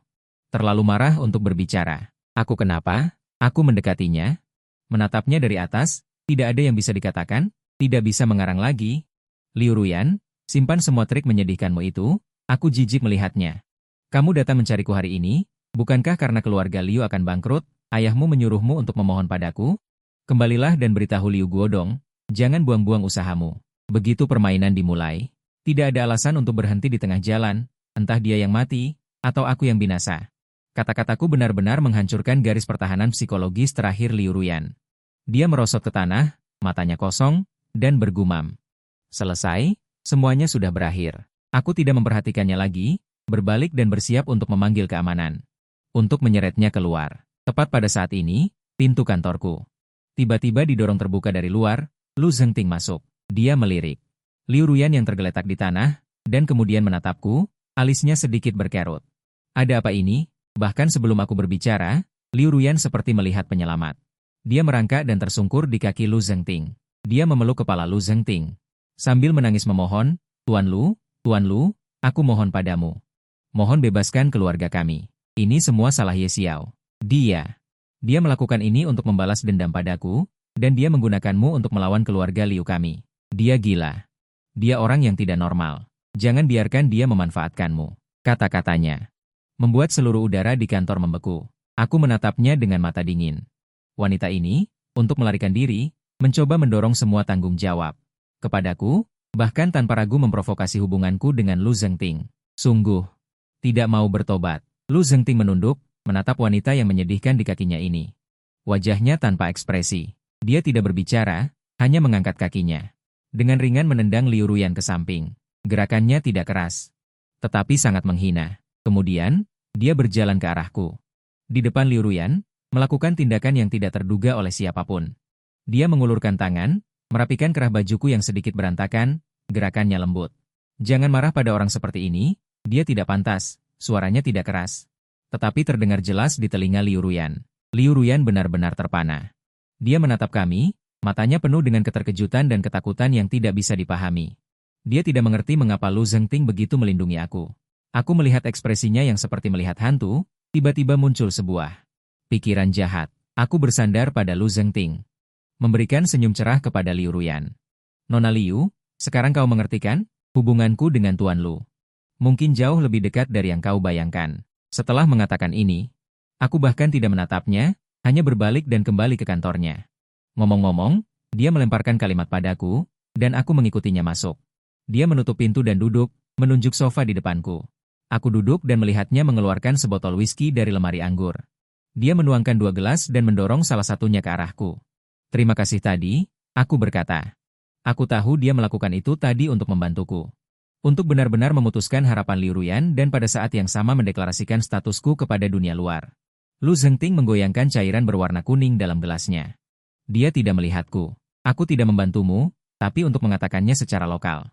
A: Terlalu marah untuk berbicara. Aku kenapa? Aku mendekatinya. Menatapnya dari atas, tidak ada yang bisa dikatakan, tidak bisa mengarang lagi. Liu Ruyan, simpan semua trik menyedihkanmu itu, aku jijik melihatnya. Kamu datang mencariku hari ini, bukankah karena keluarga Liu akan bangkrut, ayahmu menyuruhmu untuk memohon padaku? Kembalilah dan beritahu Liu Guodong, jangan buang-buang usahamu. Begitu permainan dimulai, tidak ada alasan untuk berhenti di tengah jalan, entah dia yang mati, atau aku yang binasa. Kata-kataku benar-benar menghancurkan garis pertahanan psikologis terakhir Liu Ruyan. Dia merosot ke tanah, matanya kosong, dan bergumam. Selesai, semuanya sudah berakhir. Aku tidak memperhatikannya lagi, berbalik dan bersiap untuk memanggil keamanan. Untuk menyeretnya keluar. Tepat pada saat ini, pintu kantorku tiba-tiba didorong terbuka dari luar, Lu Zhengting masuk. Dia melirik Liu Ruyan yang tergeletak di tanah, dan kemudian menatapku, alisnya sedikit berkerut. Ada apa ini? Bahkan sebelum aku berbicara, Liu Ruyan seperti melihat penyelamat. Dia merangkak dan tersungkur di kaki Lu Zhengting. Dia memeluk kepala Lu Zhengting. Sambil menangis memohon, Tuan Lu, aku mohon padamu. Mohon bebaskan keluarga kami. Ini semua salah Ye Xiao. Dia melakukan ini untuk membalas dendam padaku, dan dia menggunakanmu untuk melawan keluarga Liu kami. Dia gila. Dia orang yang tidak normal. Jangan biarkan dia memanfaatkanmu. Kata-katanya membuat seluruh udara di kantor membeku. Aku menatapnya dengan mata dingin. Wanita ini, untuk melarikan diri, mencoba mendorong semua tanggung jawab kepadaku, bahkan tanpa ragu memprovokasi hubunganku dengan Lu Zhengting. Sungguh tidak mau bertobat. Lu Zhengting menunduk, menatap wanita yang menyedihkan di kakinya ini. Wajahnya tanpa ekspresi. Dia tidak berbicara, hanya mengangkat kakinya. Dengan ringan menendang Liu Ruyan ke samping. Gerakannya tidak keras, tetapi sangat menghina. Kemudian, dia berjalan ke arahku. Di depan Liu Ruyan, melakukan tindakan yang tidak terduga oleh siapapun. Dia mengulurkan tangan, merapikan kerah bajuku yang sedikit berantakan, gerakannya lembut. Jangan marah pada orang seperti ini, dia tidak pantas, suaranya tidak keras. Tetapi terdengar jelas di telinga Liu Ruyan. Liu Ruyan benar-benar terpana. Dia menatap kami, matanya penuh dengan keterkejutan dan ketakutan yang tidak bisa dipahami. Dia tidak mengerti mengapa Lu Zhengting begitu melindungi aku. Aku melihat ekspresinya yang seperti melihat hantu, tiba-tiba muncul sebuah pikiran jahat. Aku bersandar pada Lu Zhengting, memberikan senyum cerah kepada Liu Ruyan. Nona Liu, sekarang kau mengerti kan? Hubunganku dengan Tuan Lu mungkin jauh lebih dekat dari yang kau bayangkan. Setelah mengatakan ini, aku bahkan tidak menatapnya, hanya berbalik dan kembali ke kantornya. Ngomong-ngomong, dia melemparkan kalimat padaku, dan aku mengikutinya masuk. Dia menutup pintu dan duduk, menunjuk sofa di depanku. Aku duduk dan melihatnya mengeluarkan sebotol whisky dari lemari anggur. Dia menuangkan 2 gelas dan mendorong salah satunya ke arahku. Terima kasih tadi, aku berkata. Aku tahu dia melakukan itu tadi untuk membantuku. Untuk benar-benar memutuskan harapan Liu Ruyan dan pada saat yang sama mendeklarasikan statusku kepada dunia luar. Lu Zhengting menggoyangkan cairan berwarna kuning dalam gelasnya. Dia tidak melihatku. Aku tidak membantumu, tapi untuk mengatakannya secara lokal.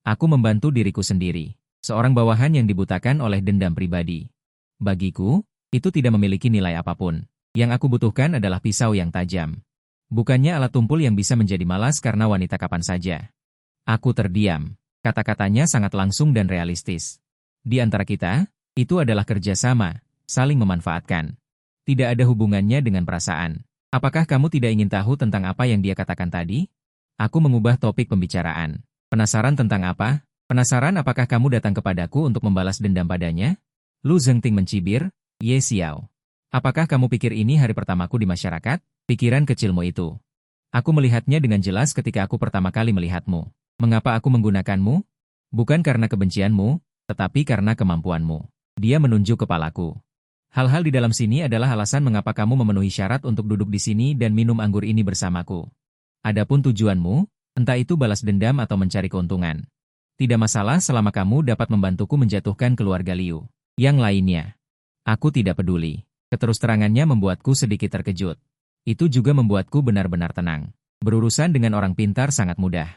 A: Aku membantu diriku sendiri. Seorang bawahan yang dibutakan oleh dendam pribadi. Bagiku, itu tidak memiliki nilai apapun. Yang aku butuhkan adalah pisau yang tajam. Bukannya alat tumpul yang bisa menjadi malas karena wanita kapan saja. Aku terdiam. Kata-katanya sangat langsung dan realistis. Di antara kita, itu adalah kerjasama, saling memanfaatkan. Tidak ada hubungannya dengan perasaan. Apakah kamu tidak ingin tahu tentang apa yang dia katakan tadi? Aku mengubah topik pembicaraan. Penasaran tentang apa? Penasaran apakah kamu datang kepadaku untuk membalas dendam padanya? Lu Zhengting mencibir, Ye Xiao. Apakah kamu pikir ini hari pertamaku di masyarakat? Pikiran kecilmu itu. Aku melihatnya dengan jelas ketika aku pertama kali melihatmu. Mengapa aku menggunakanmu? Bukan karena kebencianmu, tetapi karena kemampuanmu. Dia menunjuk kepalaku. Hal-hal di dalam sini adalah alasan mengapa kamu memenuhi syarat untuk duduk di sini dan minum anggur ini bersamaku. Adapun tujuanmu, entah itu balas dendam atau mencari keuntungan. Tidak masalah selama kamu dapat membantuku menjatuhkan keluarga Liu. Yang lainnya, aku tidak peduli. Keterus-terangannya membuatku sedikit terkejut. Itu juga membuatku benar-benar tenang. Berurusan dengan orang pintar sangat mudah.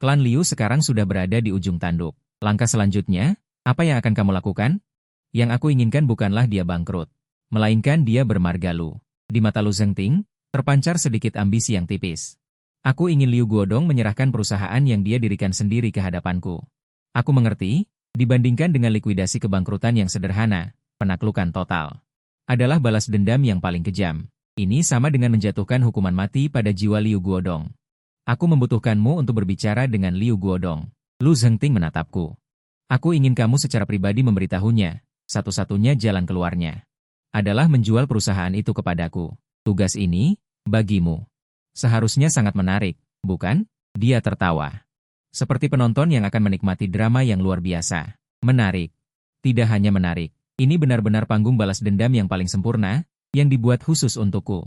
A: Klan Liu sekarang sudah berada di ujung tanduk. Langkah selanjutnya, apa yang akan kamu lakukan? Yang aku inginkan bukanlah dia bangkrut, melainkan dia bermargalu. Di mata Lu Zhengting, terpancar sedikit ambisi yang tipis. Aku ingin Liu Guodong menyerahkan perusahaan yang dia dirikan sendiri ke hadapanku. Aku mengerti, dibandingkan dengan likuidasi kebangkrutan yang sederhana, penaklukan total adalah balas dendam yang paling kejam. Ini sama dengan menjatuhkan hukuman mati pada jiwa Liu Guodong. Aku membutuhkanmu untuk berbicara dengan Liu Guodong. Lu Zhengting menatapku. Aku ingin kamu secara pribadi memberitahunya. Satu-satunya jalan keluarnya adalah menjual perusahaan itu kepadaku. Tugas ini, bagimu, seharusnya sangat menarik, bukan? Dia tertawa. Seperti penonton yang akan menikmati drama yang luar biasa. Menarik. Tidak hanya menarik. Ini benar-benar panggung balas dendam yang paling sempurna, yang dibuat khusus untukku.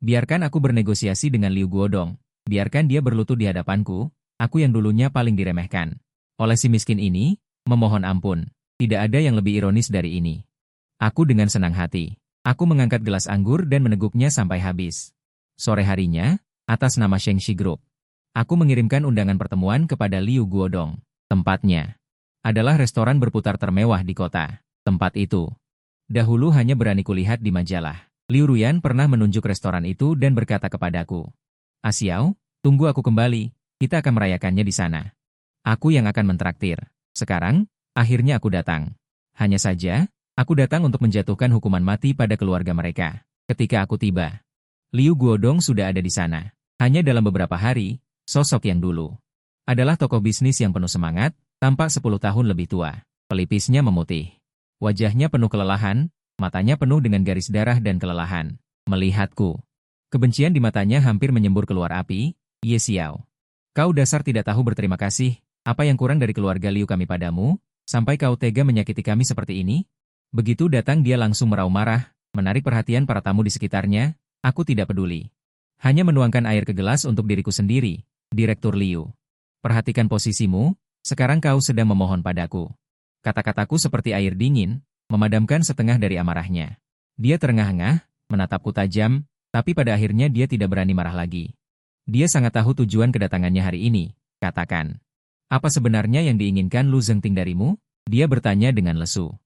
A: Biarkan aku bernegosiasi dengan Liu Guodong. Biarkan dia berlutut di hadapanku, aku yang dulunya paling diremehkan. Oleh si miskin ini, memohon ampun. Tidak ada yang lebih ironis dari ini. Aku dengan senang hati. Aku mengangkat gelas anggur dan meneguknya sampai habis. Sore harinya, atas nama Shengxi Group, aku mengirimkan undangan pertemuan kepada Liu Guodong. Tempatnya adalah restoran berputar termewah di kota. Tempat itu dahulu hanya berani kulihat di majalah. Liu Ruyan pernah menunjuk restoran itu dan berkata kepadaku, "Xiao, tunggu aku kembali, kita akan merayakannya di sana. Aku yang akan mentraktir." Sekarang, akhirnya aku datang. Hanya saja, aku datang untuk menjatuhkan hukuman mati pada keluarga mereka. Ketika aku tiba, Liu Guodong sudah ada di sana. Hanya dalam beberapa hari, sosok yang dulu adalah tokoh bisnis yang penuh semangat, tampak 10 tahun lebih tua. Pelipisnya memutih. Wajahnya penuh kelelahan, matanya penuh dengan garis darah dan kelelahan. Melihatku, kebencian di matanya hampir menyembur keluar api. "Ye Xiao, kau dasar tidak tahu berterima kasih. Apa yang kurang dari keluarga Liu kami padamu? Sampai kau tega menyakiti kami seperti ini?" Begitu datang dia langsung meraung marah, menarik perhatian para tamu di sekitarnya. Aku tidak peduli. Hanya menuangkan air ke gelas untuk diriku sendiri. "Direktur Liu, perhatikan posisimu, sekarang kau sedang memohon padaku." Kata-kataku seperti air dingin, memadamkan setengah dari amarahnya. Dia terengah-engah, menatapku tajam, tapi pada akhirnya dia tidak berani marah lagi. Dia sangat tahu tujuan kedatangannya hari ini. Katakan, "Apa sebenarnya yang diinginkan Lu Zhengting darimu?" Dia bertanya dengan lesu.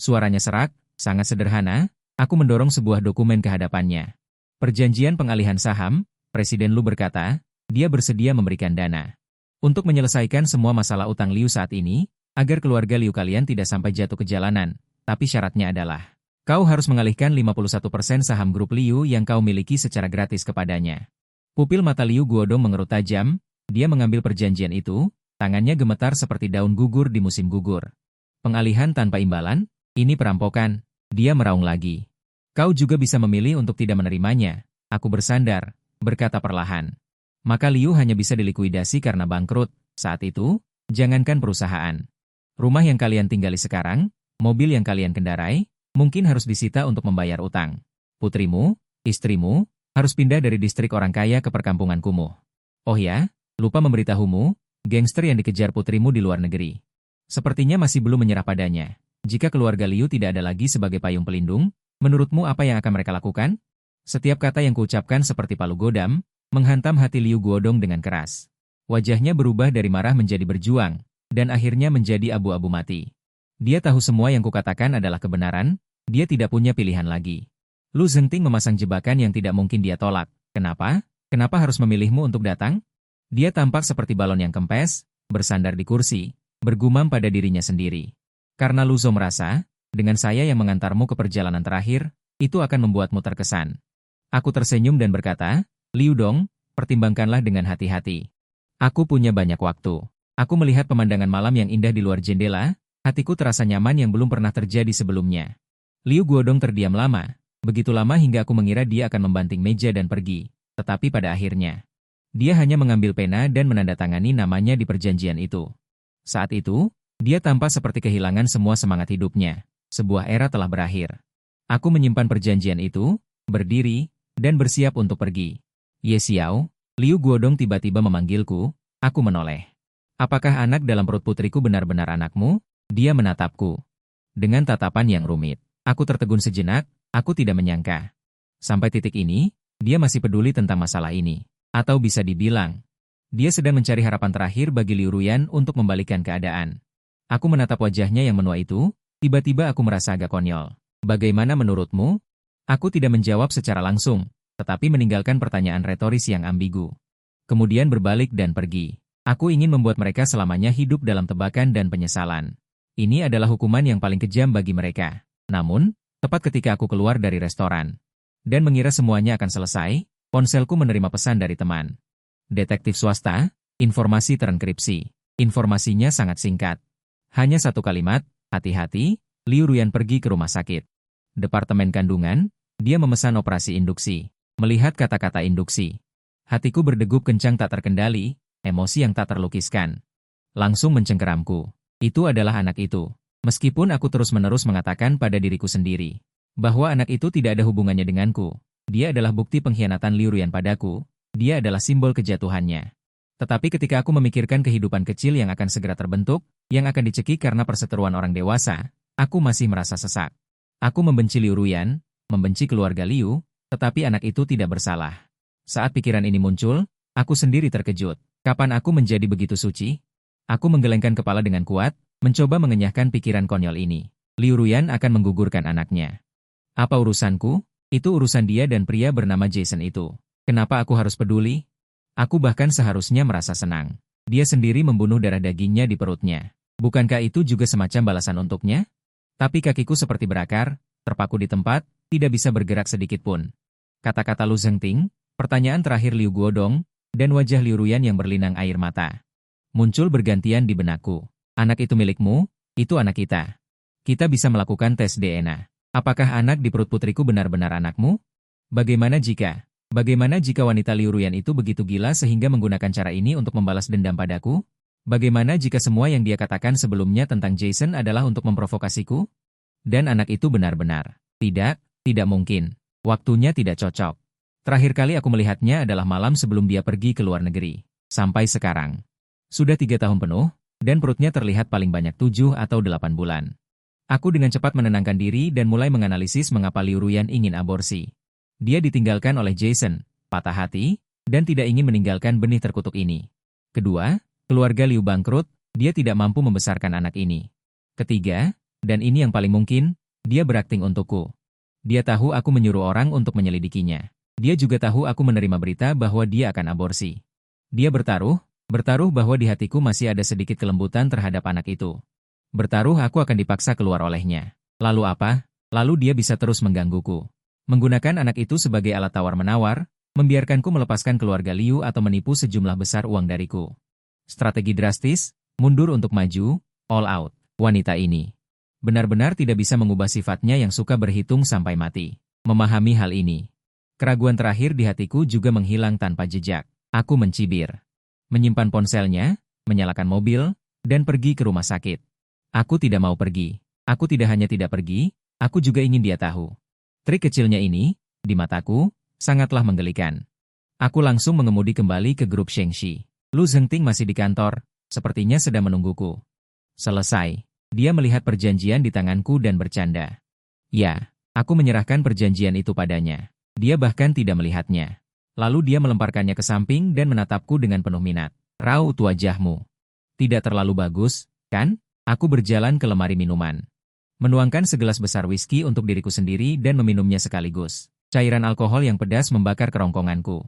A: Suaranya serak, sangat sederhana. Aku mendorong sebuah dokumen ke hadapannya. "Perjanjian pengalihan saham," Presiden Lu berkata. Dia bersedia memberikan dana untuk menyelesaikan semua masalah utang Liu saat ini, agar keluarga Liu kalian tidak sampai jatuh ke jalanan. Tapi syaratnya adalah, kau harus mengalihkan 51% saham grup Liu yang kau miliki secara gratis kepadanya. Pupil mata Liu Guodong mengerut tajam. Dia mengambil perjanjian itu. Tangannya gemetar seperti daun gugur di musim gugur. "Pengalihan tanpa imbalan? Ini perampokan." Dia meraung lagi. "Kau juga bisa memilih untuk tidak menerimanya." Aku bersandar, berkata perlahan. "Maka Liu hanya bisa dilikuidasi karena bangkrut. Saat itu, jangankan perusahaan. Rumah yang kalian tinggali sekarang, mobil yang kalian kendarai, mungkin harus disita untuk membayar utang. Putrimu, istrimu, harus pindah dari distrik orang kaya ke perkampungan kumuh. Oh ya, lupa memberitahumu, gangster yang dikejar putrimu di luar negeri. Sepertinya masih belum menyerah padanya. Jika keluarga Liu tidak ada lagi sebagai payung pelindung, menurutmu apa yang akan mereka lakukan? Setiap kata yang kuucapkan seperti palu godam, menghantam hati Liu Guodong dengan keras. Wajahnya berubah dari marah menjadi berjuang, dan akhirnya menjadi abu-abu mati. Dia tahu semua yang kukatakan adalah kebenaran, dia tidak punya pilihan lagi. Lu Zengting memasang jebakan yang tidak mungkin dia tolak. Kenapa? Kenapa harus memilihmu untuk datang? Dia tampak seperti balon yang kempes, bersandar di kursi, bergumam pada dirinya sendiri. Karena Lu Zhou merasa, dengan saya yang mengantarmu ke perjalanan terakhir, itu akan membuatmu terkesan. Aku tersenyum dan berkata, Liu Dong, pertimbangkanlah dengan hati-hati. Aku punya banyak waktu. Aku melihat pemandangan malam yang indah di luar jendela, hatiku terasa nyaman yang belum pernah terjadi sebelumnya. Liu Guodong terdiam lama, begitu lama hingga aku mengira dia akan membanting meja dan pergi. Tetapi pada akhirnya, dia hanya mengambil pena dan menandatangani namanya di perjanjian itu. Saat itu, dia tampak seperti kehilangan semua semangat hidupnya. Sebuah era telah berakhir. Aku menyimpan perjanjian itu, berdiri, dan bersiap untuk pergi. Ye Xiao, Liu Guodong tiba-tiba memanggilku, aku menoleh. Apakah anak dalam perut putriku benar-benar anakmu? Dia menatapku. Dengan tatapan yang rumit, aku tertegun sejenak, aku tidak menyangka. Sampai titik ini, dia masih peduli tentang masalah ini. Atau bisa dibilang, dia sedang mencari harapan terakhir bagi Liu Ruyan untuk membalikan keadaan. Aku menatap wajahnya yang menua itu, tiba-tiba aku merasa agak konyol. Bagaimana menurutmu? Aku tidak menjawab secara langsung, tetapi meninggalkan pertanyaan retoris yang ambigu. Kemudian berbalik dan pergi. Aku ingin membuat mereka selamanya hidup dalam tebakan dan penyesalan. Ini adalah hukuman yang paling kejam bagi mereka. Namun, tepat ketika aku keluar dari restoran dan mengira semuanya akan selesai, ponselku menerima pesan dari teman. Detektif swasta, informasi terenkripsi. Informasinya sangat singkat. Hanya satu kalimat, hati-hati, Liu Ruyan pergi ke rumah sakit. Departemen kandungan, dia memesan operasi induksi. Melihat kata-kata induksi, hatiku berdegup kencang tak terkendali, emosi yang tak terlukiskan. Langsung mencengkeramku. Itu adalah anak itu. Meskipun aku terus-menerus mengatakan pada diriku sendiri, bahwa anak itu tidak ada hubungannya denganku. Dia adalah bukti pengkhianatan Liu Ruyan padaku, dia adalah simbol kejatuhannya. Tetapi ketika aku memikirkan kehidupan kecil yang akan segera terbentuk, yang akan dicekik karena perseteruan orang dewasa, aku masih merasa sesak. Aku membenci Liu Ruyan, membenci keluarga Liu, tetapi anak itu tidak bersalah. Saat pikiran ini muncul, aku sendiri terkejut. Kapan aku menjadi begitu suci? Aku menggelengkan kepala dengan kuat, mencoba mengenyahkan pikiran konyol ini. Liu Ruyan akan menggugurkan anaknya. Apa urusanku? Itu urusan dia dan pria bernama Jason itu. Kenapa aku harus peduli? Aku bahkan seharusnya merasa senang. Dia sendiri membunuh darah dagingnya di perutnya. Bukankah itu juga semacam balasan untuknya? Tapi kakiku seperti berakar, terpaku di tempat, tidak bisa bergerak sedikit pun. Kata-kata Lu Zengting, pertanyaan terakhir Liu Guodong, dan wajah Liu Ruyan yang berlinang air mata. Muncul bergantian di benakku. Anak itu milikmu, itu anak kita. Kita bisa melakukan tes DNA. Apakah anak di perut putriku benar-benar anakmu? Bagaimana jika wanita Liu Ruyan itu begitu gila sehingga menggunakan cara ini untuk membalas dendam padaku? Bagaimana jika semua yang dia katakan sebelumnya tentang Jason adalah untuk memprovokasiku? Dan anak itu benar-benar. Tidak mungkin. Waktunya tidak cocok. Terakhir kali aku melihatnya adalah malam sebelum dia pergi ke luar negeri. Sampai sekarang. Sudah 3 tahun penuh, dan perutnya terlihat paling banyak 7 atau 8 bulan. Aku dengan cepat menenangkan diri dan mulai menganalisis mengapa Liu Ruyan ingin aborsi. Dia ditinggalkan oleh Jason, patah hati, dan tidak ingin meninggalkan benih terkutuk ini. Kedua, keluarga Liu bangkrut, dia tidak mampu membesarkan anak ini. Ketiga, dan ini yang paling mungkin, dia berakting untukku. Dia tahu aku menyuruh orang untuk menyelidikinya. Dia juga tahu aku menerima berita bahwa dia akan aborsi. Dia bertaruh bahwa di hatiku masih ada sedikit kelembutan terhadap anak itu. Bertaruh aku akan dipaksa keluar olehnya. Lalu apa? Lalu dia bisa terus menggangguku. Menggunakan anak itu sebagai alat tawar-menawar, membiarkanku melepaskan keluarga Liu atau menipu sejumlah besar uang dariku. Strategi drastis, mundur untuk maju, all out. Wanita ini benar-benar tidak bisa mengubah sifatnya yang suka berhitung sampai mati. Memahami hal ini, keraguan terakhir di hatiku juga menghilang tanpa jejak. Aku mencibir, menyimpan ponselnya, menyalakan mobil, dan pergi ke rumah sakit. Aku tidak mau pergi. Aku tidak hanya tidak pergi, aku juga ingin dia tahu. Trik kecilnya ini, di mataku, sangatlah menggelikan. Aku langsung mengemudi kembali ke grup Shengxi. Lu Zengting masih di kantor, sepertinya sedang menungguku. Selesai. Dia melihat perjanjian di tanganku dan bercanda. Ya, aku menyerahkan perjanjian itu padanya. Dia bahkan tidak melihatnya. Lalu dia melemparkannya ke samping dan menatapku dengan penuh minat. Raut wajahmu. Tidak terlalu bagus, kan? Aku berjalan ke lemari minuman. Menuangkan segelas besar whisky untuk diriku sendiri dan meminumnya sekaligus. Cairan alkohol yang pedas membakar kerongkonganku.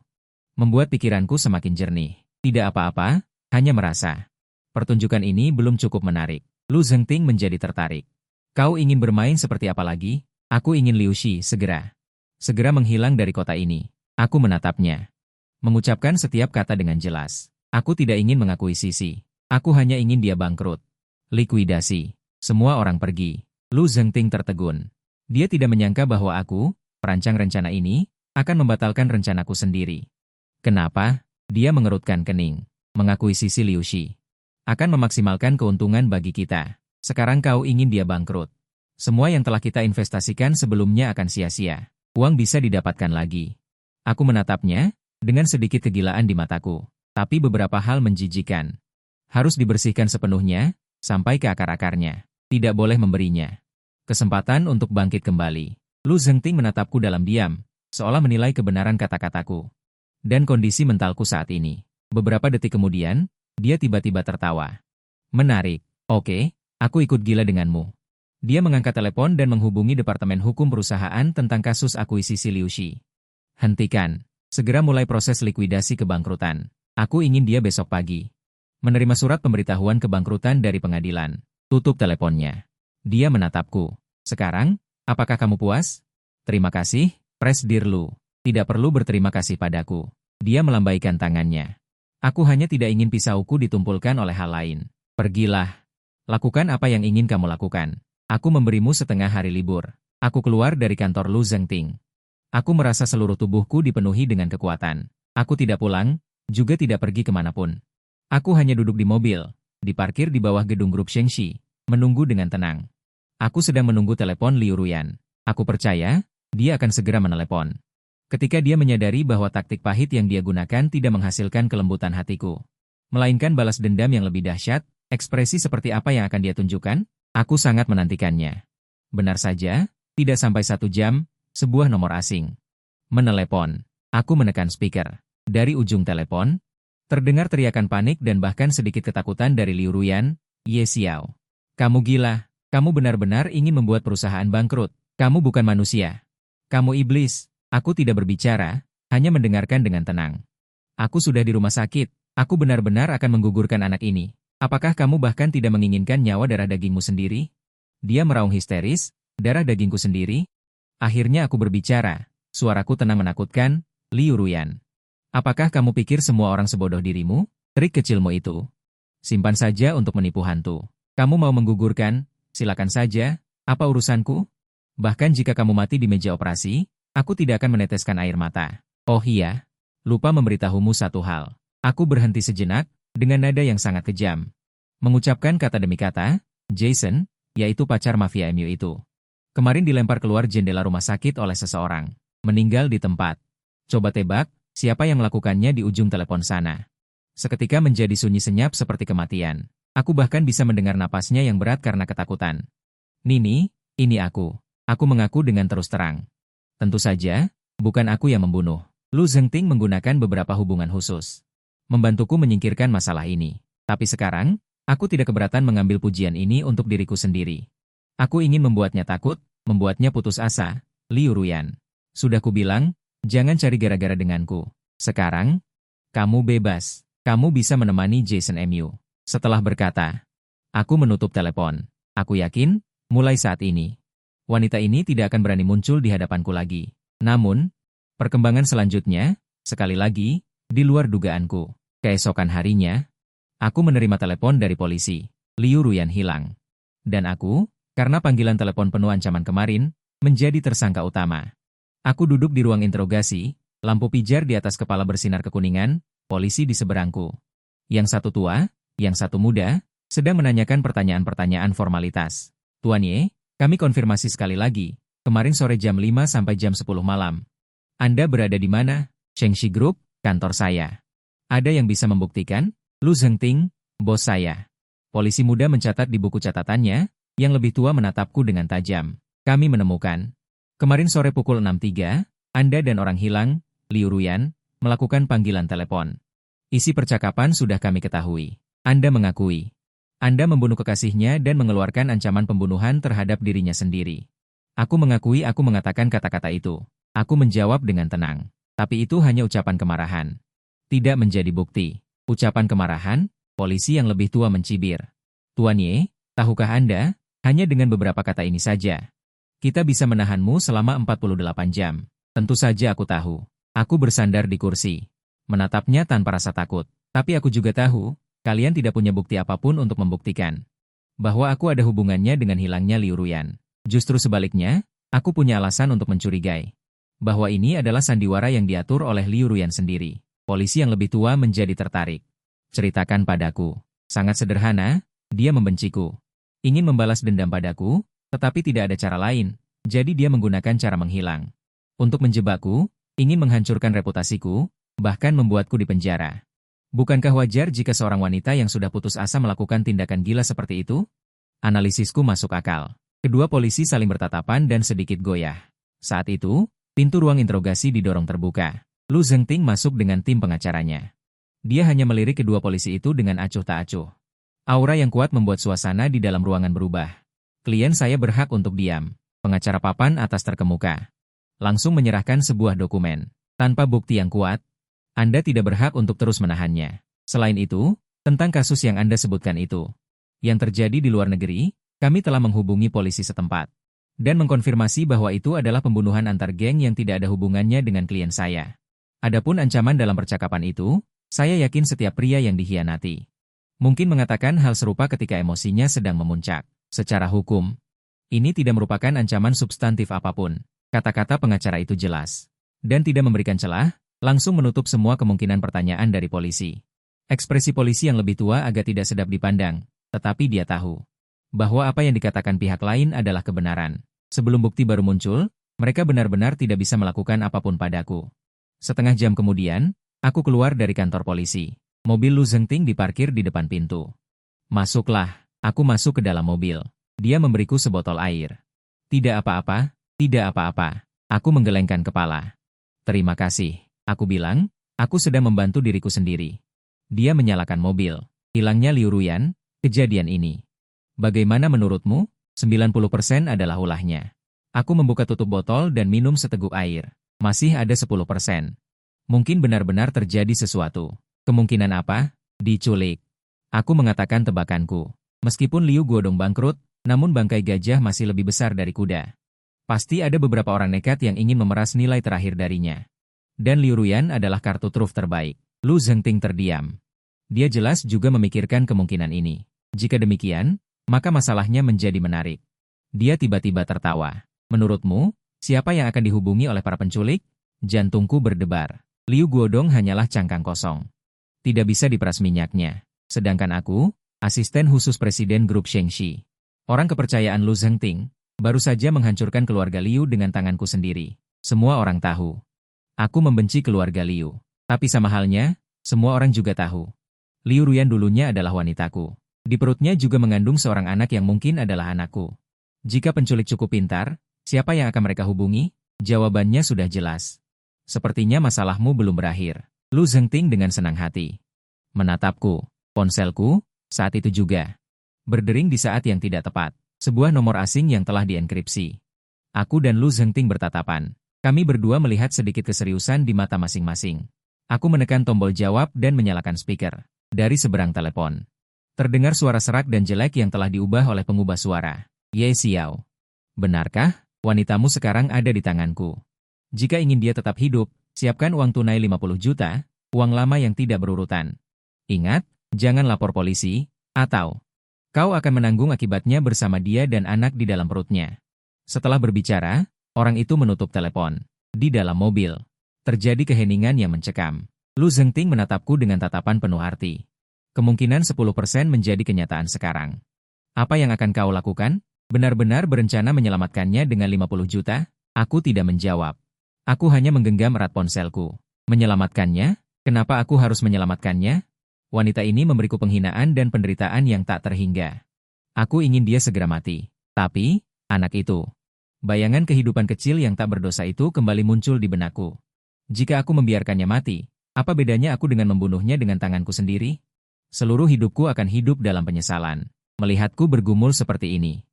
A: Membuat pikiranku semakin jernih. Tidak apa-apa, hanya merasa. Pertunjukan ini belum cukup menarik. Lu Zhengting menjadi tertarik. Kau ingin bermain seperti apa lagi? Aku ingin Liu Shi segera. Segera menghilang dari kota ini. Aku menatapnya. Mengucapkan setiap kata dengan jelas. Aku tidak ingin mengakui Sisi. Aku hanya ingin dia bangkrut. Likuidasi. Semua orang pergi. Lu Zhengting tertegun. Dia tidak menyangka bahwa aku, perancang rencana ini, akan membatalkan rencanaku sendiri. Kenapa? Dia mengerutkan kening. Mengakui Sisi Liu Shi akan memaksimalkan keuntungan bagi kita. Sekarang kau ingin dia bangkrut. Semua yang telah kita investasikan sebelumnya akan sia-sia. Uang bisa didapatkan lagi. Aku menatapnya, dengan sedikit kegilaan di mataku. Tapi beberapa hal menjijikan. Harus dibersihkan sepenuhnya, sampai ke akar-akarnya. Tidak boleh memberinya kesempatan untuk bangkit kembali. Lu Zhengting menatapku dalam diam, seolah menilai kebenaran kata-kataku. Dan kondisi mentalku saat ini. Beberapa detik kemudian, dia tiba-tiba tertawa. Menarik. Oke, aku ikut gila denganmu. Dia mengangkat telepon dan menghubungi Departemen Hukum Perusahaan tentang kasus akuisisi Liu Shi. Hentikan. Segera mulai proses likuidasi kebangkrutan. Aku ingin dia besok pagi. Menerima surat pemberitahuan kebangkrutan dari pengadilan. Tutup teleponnya. Dia menatapku. Sekarang, apakah kamu puas? Terima kasih, Presdir Lu. Tidak perlu berterima kasih padaku. Dia melambaikan tangannya. Aku hanya tidak ingin pisauku ditumpulkan oleh hal lain. Pergilah. Lakukan apa yang ingin kamu lakukan. Aku memberimu setengah hari libur. Aku keluar dari kantor Lu Zhengting. Aku merasa seluruh tubuhku dipenuhi dengan kekuatan. Aku tidak pulang, juga tidak pergi kemanapun. Aku hanya duduk di mobil, diparkir di bawah gedung grup Shengxi, menunggu dengan tenang. Aku sedang menunggu telepon Liu Ruyan. Aku percaya, dia akan segera menelepon. Ketika dia menyadari bahwa taktik pahit yang dia gunakan tidak menghasilkan kelembutan hatiku. Melainkan balas dendam yang lebih dahsyat, ekspresi seperti apa yang akan dia tunjukkan? Aku sangat menantikannya. Benar saja, tidak sampai 1 jam, sebuah nomor asing menelepon. Aku menekan speaker. Dari ujung telepon, terdengar teriakan panik dan bahkan sedikit ketakutan dari Liu Ruyan. Ye Xiao. Kamu gila. Kamu benar-benar ingin membuat perusahaan bangkrut. Kamu bukan manusia. Kamu iblis. Aku tidak berbicara, hanya mendengarkan dengan tenang. Aku sudah di rumah sakit. Aku benar-benar akan menggugurkan anak ini. Apakah kamu bahkan tidak menginginkan nyawa darah dagingmu sendiri? Dia meraung histeris, darah dagingku sendiri. Akhirnya aku berbicara. Suaraku tenang menakutkan. Liu Ruyan. Apakah kamu pikir semua orang sebodoh dirimu? Trik kecilmu itu. Simpan saja untuk menipu hantu. Kamu mau menggugurkan? Silakan saja. Apa urusanku? Bahkan jika kamu mati di meja operasi, aku tidak akan meneteskan air mata. Oh iya, lupa memberitahumu satu hal. Aku berhenti sejenak, dengan nada yang sangat kejam. Mengucapkan kata demi kata, Jason, yaitu pacar mafia MU itu. Kemarin dilempar keluar jendela rumah sakit oleh seseorang. Meninggal di tempat. Coba tebak, siapa yang melakukannya di ujung telepon sana. Seketika menjadi sunyi senyap seperti kematian. Aku bahkan bisa mendengar napasnya yang berat karena ketakutan. Nini, ini aku. Aku mengaku dengan terus terang. Tentu saja, bukan aku yang membunuh. Lu Zhengting menggunakan beberapa hubungan khusus. Membantuku menyingkirkan masalah ini. Tapi sekarang, aku tidak keberatan mengambil pujian ini untuk diriku sendiri. Aku ingin membuatnya takut, membuatnya putus asa. Liu Ruyan. Sudah kubilang, jangan cari gara-gara denganku. Sekarang, kamu bebas. Kamu bisa menemani Jason MU. Setelah berkata, aku menutup telepon. Aku yakin, mulai saat ini, wanita ini tidak akan berani muncul di hadapanku lagi. Namun, perkembangan selanjutnya, sekali lagi, di luar dugaanku. Keesokan harinya, aku menerima telepon dari polisi. Liu Ruyan hilang. Dan aku, karena panggilan telepon penuh ancaman kemarin, menjadi tersangka utama. Aku duduk di ruang interogasi, lampu pijar di atas kepala bersinar kekuningan, polisi di seberangku. Yang satu tua, yang satu muda, sedang menanyakan pertanyaan-pertanyaan formalitas. Tuan Ye, kami konfirmasi sekali lagi, kemarin sore jam 5 sampai jam 10 malam. Anda berada di mana? Shengxi Group, kantor saya. Ada yang bisa membuktikan? Lu Zhengting, bos saya. Polisi muda mencatat di buku catatannya, yang lebih tua menatapku dengan tajam. Kami menemukan. Kemarin sore pukul 6.3, Anda dan orang hilang, Liu Ruyan, melakukan panggilan telepon. Isi percakapan sudah kami ketahui. Anda mengakui. Anda membunuh kekasihnya dan mengeluarkan ancaman pembunuhan terhadap dirinya sendiri. Aku mengakui aku mengatakan kata-kata itu. Aku menjawab dengan tenang. Tapi itu hanya ucapan kemarahan. Tidak menjadi bukti. Ucapan kemarahan, polisi yang lebih tua mencibir. Tuan Ye, tahukah Anda, hanya dengan beberapa kata ini saja, kita bisa menahanmu selama 48 jam. Tentu saja aku tahu. Aku bersandar di kursi. Menatapnya tanpa rasa takut. Tapi aku juga tahu, kalian tidak punya bukti apapun untuk membuktikan bahwa aku ada hubungannya dengan hilangnya Liu Ruyan. Justru sebaliknya, aku punya alasan untuk mencurigai bahwa ini adalah sandiwara yang diatur oleh Liu Ruyan sendiri. Polisi yang lebih tua menjadi tertarik. Ceritakan padaku. Sangat sederhana, dia membenciku. Ingin membalas dendam padaku, tetapi tidak ada cara lain, jadi dia menggunakan cara menghilang. Untuk menjebakku, ingin menghancurkan reputasiku, bahkan membuatku dipenjara. Bukankah wajar jika seorang wanita yang sudah putus asa melakukan tindakan gila seperti itu? Analisisku masuk akal. Kedua polisi saling bertatapan dan sedikit goyah. Saat itu, pintu ruang interogasi didorong terbuka. Lu Zhengting masuk dengan tim pengacaranya. Dia hanya melirik kedua polisi itu dengan acuh tak acuh. Aura yang kuat membuat suasana di dalam ruangan berubah. Klien saya berhak untuk diam. Pengacara papan atas terkemuka. Langsung menyerahkan sebuah dokumen. Tanpa bukti yang kuat, Anda tidak berhak untuk terus menahannya. Selain itu, tentang kasus yang Anda sebutkan itu, yang terjadi di luar negeri, kami telah menghubungi polisi setempat dan mengkonfirmasi bahwa itu adalah pembunuhan antar geng yang tidak ada hubungannya dengan klien saya. Adapun ancaman dalam percakapan itu, saya yakin setiap pria yang dikhianati mungkin mengatakan hal serupa ketika emosinya sedang memuncak. Secara hukum, ini tidak merupakan ancaman substantif apapun. Kata-kata pengacara itu jelas dan tidak memberikan celah, langsung menutup semua kemungkinan pertanyaan dari polisi. Ekspresi polisi yang lebih tua agak tidak sedap dipandang, tetapi dia tahu bahwa apa yang dikatakan pihak lain adalah kebenaran. Sebelum bukti baru muncul, mereka benar-benar tidak bisa melakukan apapun padaku. Setengah jam kemudian, aku keluar dari kantor polisi. Mobil Lu Zhengting diparkir di depan pintu. Masuklah, aku masuk ke dalam mobil. Dia memberiku sebotol air. Tidak apa-apa, tidak apa-apa. Aku menggelengkan kepala. Terima kasih, aku bilang, aku sedang membantu diriku sendiri. Dia menyalakan mobil. Hilangnya Liu Ruyan, kejadian ini. Bagaimana menurutmu? 90% adalah ulahnya. Aku membuka tutup botol dan minum seteguk air. Masih ada 10%. Mungkin benar-benar terjadi sesuatu. Kemungkinan apa? Diculik. Aku mengatakan tebakanku. Meskipun Liu Guodong bangkrut, namun bangkai gajah masih lebih besar dari kuda. Pasti ada beberapa orang nekat yang ingin memeras nilai terakhir darinya. Dan Liu Ruyan adalah kartu truf terbaik. Lu Zhengting terdiam. Dia jelas juga memikirkan kemungkinan ini. Jika demikian, maka masalahnya menjadi menarik. Dia tiba-tiba tertawa. Menurutmu, siapa yang akan dihubungi oleh para penculik? Jantungku berdebar. Liu Guodong hanyalah cangkang kosong. Tidak bisa diperas minyaknya. Sedangkan aku, asisten khusus Presiden Grup Shengxi. Orang kepercayaan Lu Zhengting, baru saja menghancurkan keluarga Liu dengan tanganku sendiri. Semua orang tahu. Aku membenci keluarga Liu. Tapi sama halnya, semua orang juga tahu. Liu Ruyan dulunya adalah wanitaku. Di perutnya juga mengandung seorang anak yang mungkin adalah anakku. Jika penculik cukup pintar, siapa yang akan mereka hubungi? Jawabannya sudah jelas. Sepertinya masalahmu belum berakhir. Lu Zhengting dengan senang hati menatapku. Ponselku, saat itu juga berdering di saat yang tidak tepat. Sebuah nomor asing yang telah dienkripsi. Aku dan Lu Zhengting bertatapan. Kami berdua melihat sedikit keseriusan di mata masing-masing. Aku menekan tombol jawab dan menyalakan speaker. Dari seberang telepon, terdengar suara serak dan jelek yang telah diubah oleh pengubah suara. Ye Xiao. Benarkah, wanitamu sekarang ada di tanganku? Jika ingin dia tetap hidup, siapkan uang tunai 50 juta, uang lama yang tidak berurutan. Ingat, jangan lapor polisi, atau kau akan menanggung akibatnya bersama dia dan anak di dalam perutnya. Setelah berbicara, orang itu menutup telepon. Di dalam mobil, terjadi keheningan yang mencekam. Lu Zhengting menatapku dengan tatapan penuh arti. Kemungkinan 10% menjadi kenyataan sekarang. Apa yang akan kau lakukan? Benar-benar berencana menyelamatkannya dengan 50 juta? Aku tidak menjawab. Aku hanya menggenggam erat ponselku. Menyelamatkannya? Kenapa aku harus menyelamatkannya? Wanita ini memberiku penghinaan dan penderitaan yang tak terhingga. Aku ingin dia segera mati. Tapi, anak itu. Bayangan kehidupan kecil yang tak berdosa itu kembali muncul di benakku. Jika aku membiarkannya mati, apa bedanya aku dengan membunuhnya dengan tanganku sendiri? Seluruh hidupku akan hidup dalam penyesalan. Melihatku bergumul seperti ini.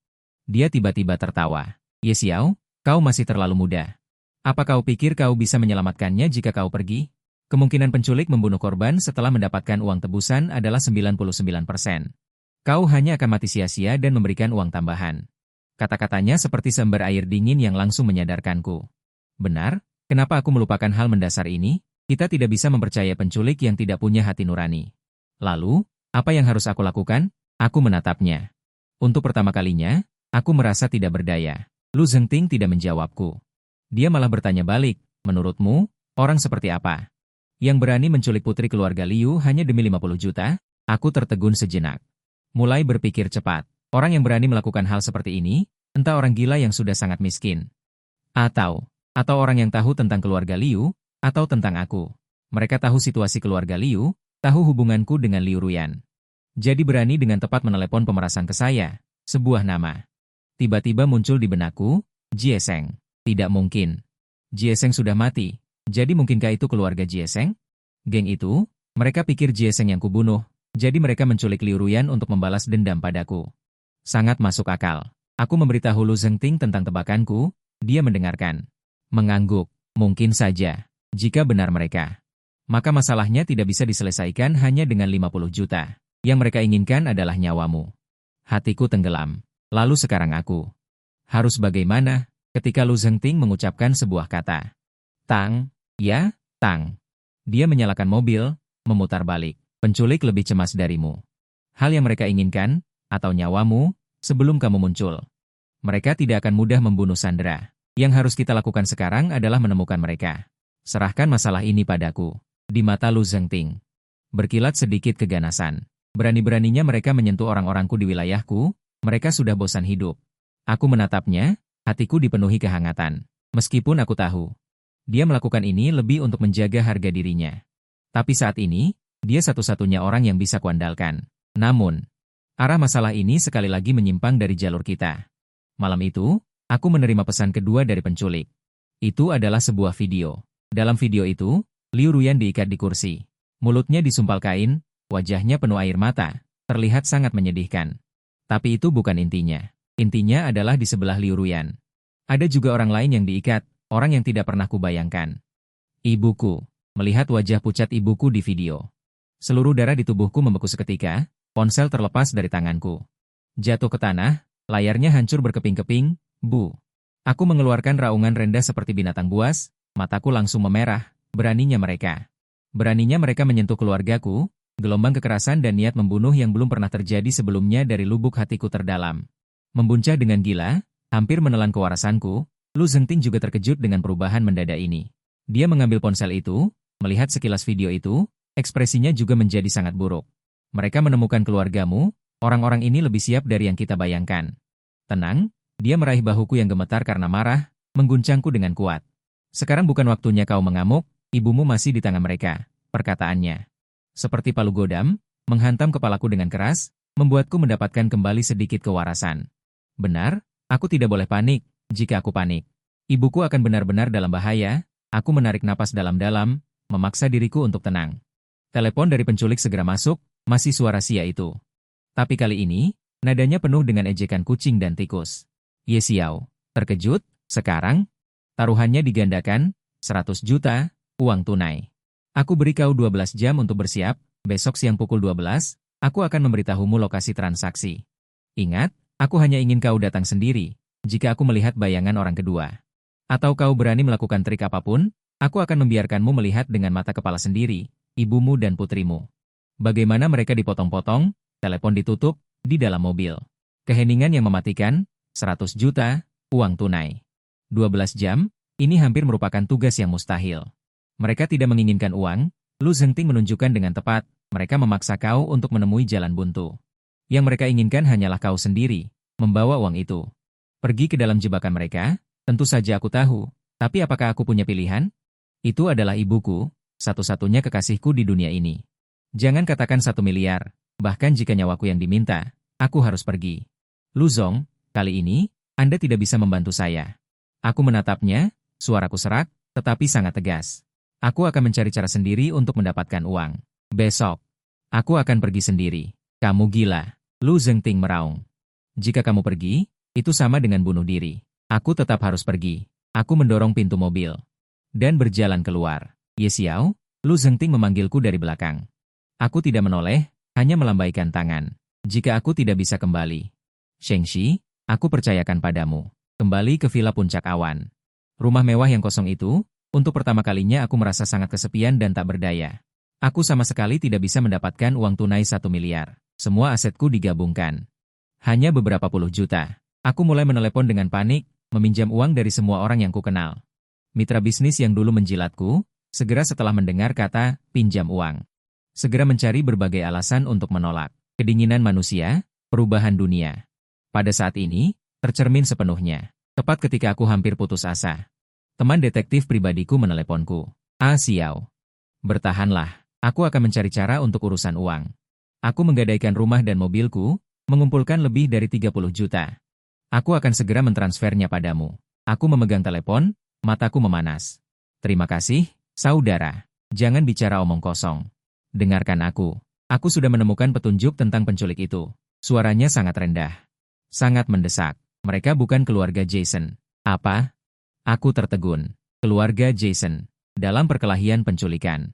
A: Dia tiba-tiba tertawa. Ye Xiao, kau masih terlalu muda. Apa kau pikir kau bisa menyelamatkannya jika kau pergi? Kemungkinan penculik membunuh korban setelah mendapatkan uang tebusan adalah 99%. Kau hanya akan mati sia-sia dan memberikan uang tambahan. Kata-katanya seperti seember air dingin yang langsung menyadarkanku. Benar, kenapa aku melupakan hal mendasar ini? Kita tidak bisa mempercayai penculik yang tidak punya hati nurani. Lalu, apa yang harus aku lakukan? Aku menatapnya. Untuk pertama kalinya, aku merasa tidak berdaya. Lu Zhengting tidak menjawabku. Dia malah bertanya balik, menurutmu, orang seperti apa? Yang berani menculik putri keluarga Liu hanya demi 50 juta? Aku tertegun sejenak. Mulai berpikir cepat. Orang yang berani melakukan hal seperti ini, entah orang gila yang sudah sangat miskin. Atau orang yang tahu tentang keluarga Liu, atau tentang aku. Mereka tahu situasi keluarga Liu, tahu hubunganku dengan Liu Ruyan. Jadi berani dengan tepat menelepon pemerasan ke saya. Sebuah nama. Tiba-tiba muncul di benakku, Jie Sheng. Tidak mungkin. Jie Sheng sudah mati. Jadi mungkinkah itu keluarga Jie Sheng? Geng itu, mereka pikir Jie Sheng yang kubunuh. Jadi mereka menculik Liu Ruyan untuk membalas dendam padaku. Sangat masuk akal. Aku memberitahu Lu Zhengting tentang tebakanku, dia mendengarkan. Mengangguk, mungkin saja. Jika benar mereka. Maka masalahnya tidak bisa diselesaikan hanya dengan 50 juta. Yang mereka inginkan adalah nyawamu. Hatiku tenggelam. Lalu sekarang aku. Harus bagaimana ketika Lu Zhengting mengucapkan sebuah kata. Tang, ya, Tang. Dia menyalakan mobil, memutar balik. Penculik lebih cemas darimu. Hal yang mereka inginkan, atau nyawamu, sebelum kamu muncul. Mereka tidak akan mudah membunuh Sandra. Yang harus kita lakukan sekarang adalah menemukan mereka. Serahkan masalah ini padaku. Di mata Lu Zhengting. Berkilat sedikit keganasan. Berani-beraninya mereka menyentuh orang-orangku di wilayahku, mereka sudah bosan hidup. Aku menatapnya, hatiku dipenuhi kehangatan. Meskipun aku tahu. Dia melakukan ini lebih untuk menjaga harga dirinya. Tapi saat ini, dia satu-satunya orang yang bisa kuandalkan. Namun, arah masalah ini sekali lagi menyimpang dari jalur kita. Malam itu, aku menerima pesan kedua dari penculik. Itu adalah sebuah video. Dalam video itu, Liu Ruyan diikat di kursi. Mulutnya disumpal kain, wajahnya penuh air mata, terlihat sangat menyedihkan. Tapi itu bukan intinya. Intinya adalah di sebelah Liu Ruyan. Ada juga orang lain yang diikat, orang yang tidak pernah kubayangkan. Ibuku. Melihat wajah pucat ibuku di video. Seluruh darah di tubuhku membeku seketika, ponsel terlepas dari tanganku. Jatuh ke tanah, layarnya hancur berkeping-keping, bu. Aku mengeluarkan raungan rendah seperti binatang buas, mataku langsung memerah, beraninya mereka. Beraninya mereka menyentuh keluargaku, gelombang kekerasan dan niat membunuh yang belum pernah terjadi sebelumnya dari lubuk hatiku terdalam. Membuncah dengan gila, hampir menelan kewarasanku, Lu Zhengting juga terkejut dengan perubahan mendadak ini. Dia mengambil ponsel itu, melihat sekilas video itu, ekspresinya juga menjadi sangat buruk. Mereka menemukan keluargamu, orang-orang ini lebih siap dari yang kita bayangkan. Tenang, dia meraih bahuku yang gemetar karena marah, mengguncangku dengan kuat. Sekarang bukan waktunya kau mengamuk, ibumu masih di tangan mereka, perkataannya. Seperti palu godam, menghantam kepalaku dengan keras, membuatku mendapatkan kembali sedikit kewarasan. Benar, aku tidak boleh panik. Jika aku panik, ibuku akan benar-benar dalam bahaya. Aku menarik napas dalam-dalam, memaksa diriku untuk tenang. Telepon dari penculik segera masuk, masih suara Sia itu. Tapi kali ini, nadanya penuh dengan ejekan kucing dan tikus. Ye Xiao, terkejut, sekarang? Taruhannya digandakan, 100 juta, uang tunai. Aku beri kau 12 jam untuk bersiap, besok siang pukul 12, aku akan memberitahumu lokasi transaksi. Ingat, aku hanya ingin kau datang sendiri, jika aku melihat bayangan orang kedua. Atau kau berani melakukan trik apapun, aku akan membiarkanmu melihat dengan mata kepala sendiri, ibumu dan putrimu. Bagaimana mereka dipotong-potong, telepon ditutup, di dalam mobil. Keheningan yang mematikan, 100 juta, uang tunai. 12 jam, ini hampir merupakan tugas yang mustahil. Mereka tidak menginginkan uang, Lu Zhengting menunjukkan dengan tepat, mereka memaksa kau untuk menemui jalan buntu. Yang mereka inginkan hanyalah kau sendiri, membawa uang itu. Pergi ke dalam jebakan mereka, tentu saja aku tahu, tapi apakah aku punya pilihan? Itu adalah ibuku, satu-satunya kekasihku di dunia ini. Jangan katakan 1 miliar, bahkan jika nyawaku yang diminta, aku harus pergi. Lu Zong, kali ini, Anda tidak bisa membantu saya. Aku menatapnya, suaraku serak, tetapi sangat tegas. Aku akan mencari cara sendiri untuk mendapatkan uang. Besok, aku akan pergi sendiri. Kamu gila. Lu Zengting meraung. Jika kamu pergi, itu sama dengan bunuh diri. Aku tetap harus pergi. Aku mendorong pintu mobil dan berjalan keluar. Ye Xiao, Lu Zengting memanggilku dari belakang. Aku tidak menoleh, hanya melambaikan tangan. Jika aku tidak bisa kembali, Shengxi, aku percayakan padamu. Kembali ke Villa Puncak Awan. Rumah mewah yang kosong itu, untuk pertama kalinya aku merasa sangat kesepian dan tak berdaya. Aku sama sekali tidak bisa mendapatkan uang tunai 1 miliar. Semua asetku digabungkan. Hanya beberapa puluh juta. Aku mulai menelepon dengan panik, meminjam uang dari semua orang yang kukenal. Mitra bisnis yang dulu menjilatku, segera setelah mendengar kata pinjam uang, segera mencari berbagai alasan untuk menolak. Kedinginan manusia, perubahan dunia. Pada saat ini, tercermin sepenuhnya. Tepat ketika aku hampir putus asa, teman detektif pribadiku meneleponku. Xiao, bertahanlah. Aku akan mencari cara untuk urusan uang. Aku menggadaikan rumah dan mobilku, mengumpulkan lebih dari 30 juta. Aku akan segera mentransfernya padamu. Aku memegang telepon, mataku memanas. Terima kasih, saudara. Jangan bicara omong kosong. Dengarkan aku. Aku sudah menemukan petunjuk tentang penculik itu. Suaranya sangat rendah. Sangat mendesak. Mereka bukan keluarga Jason. Apa? Aku tertegun. Keluarga Jason. Dalam perkelahian penculikan.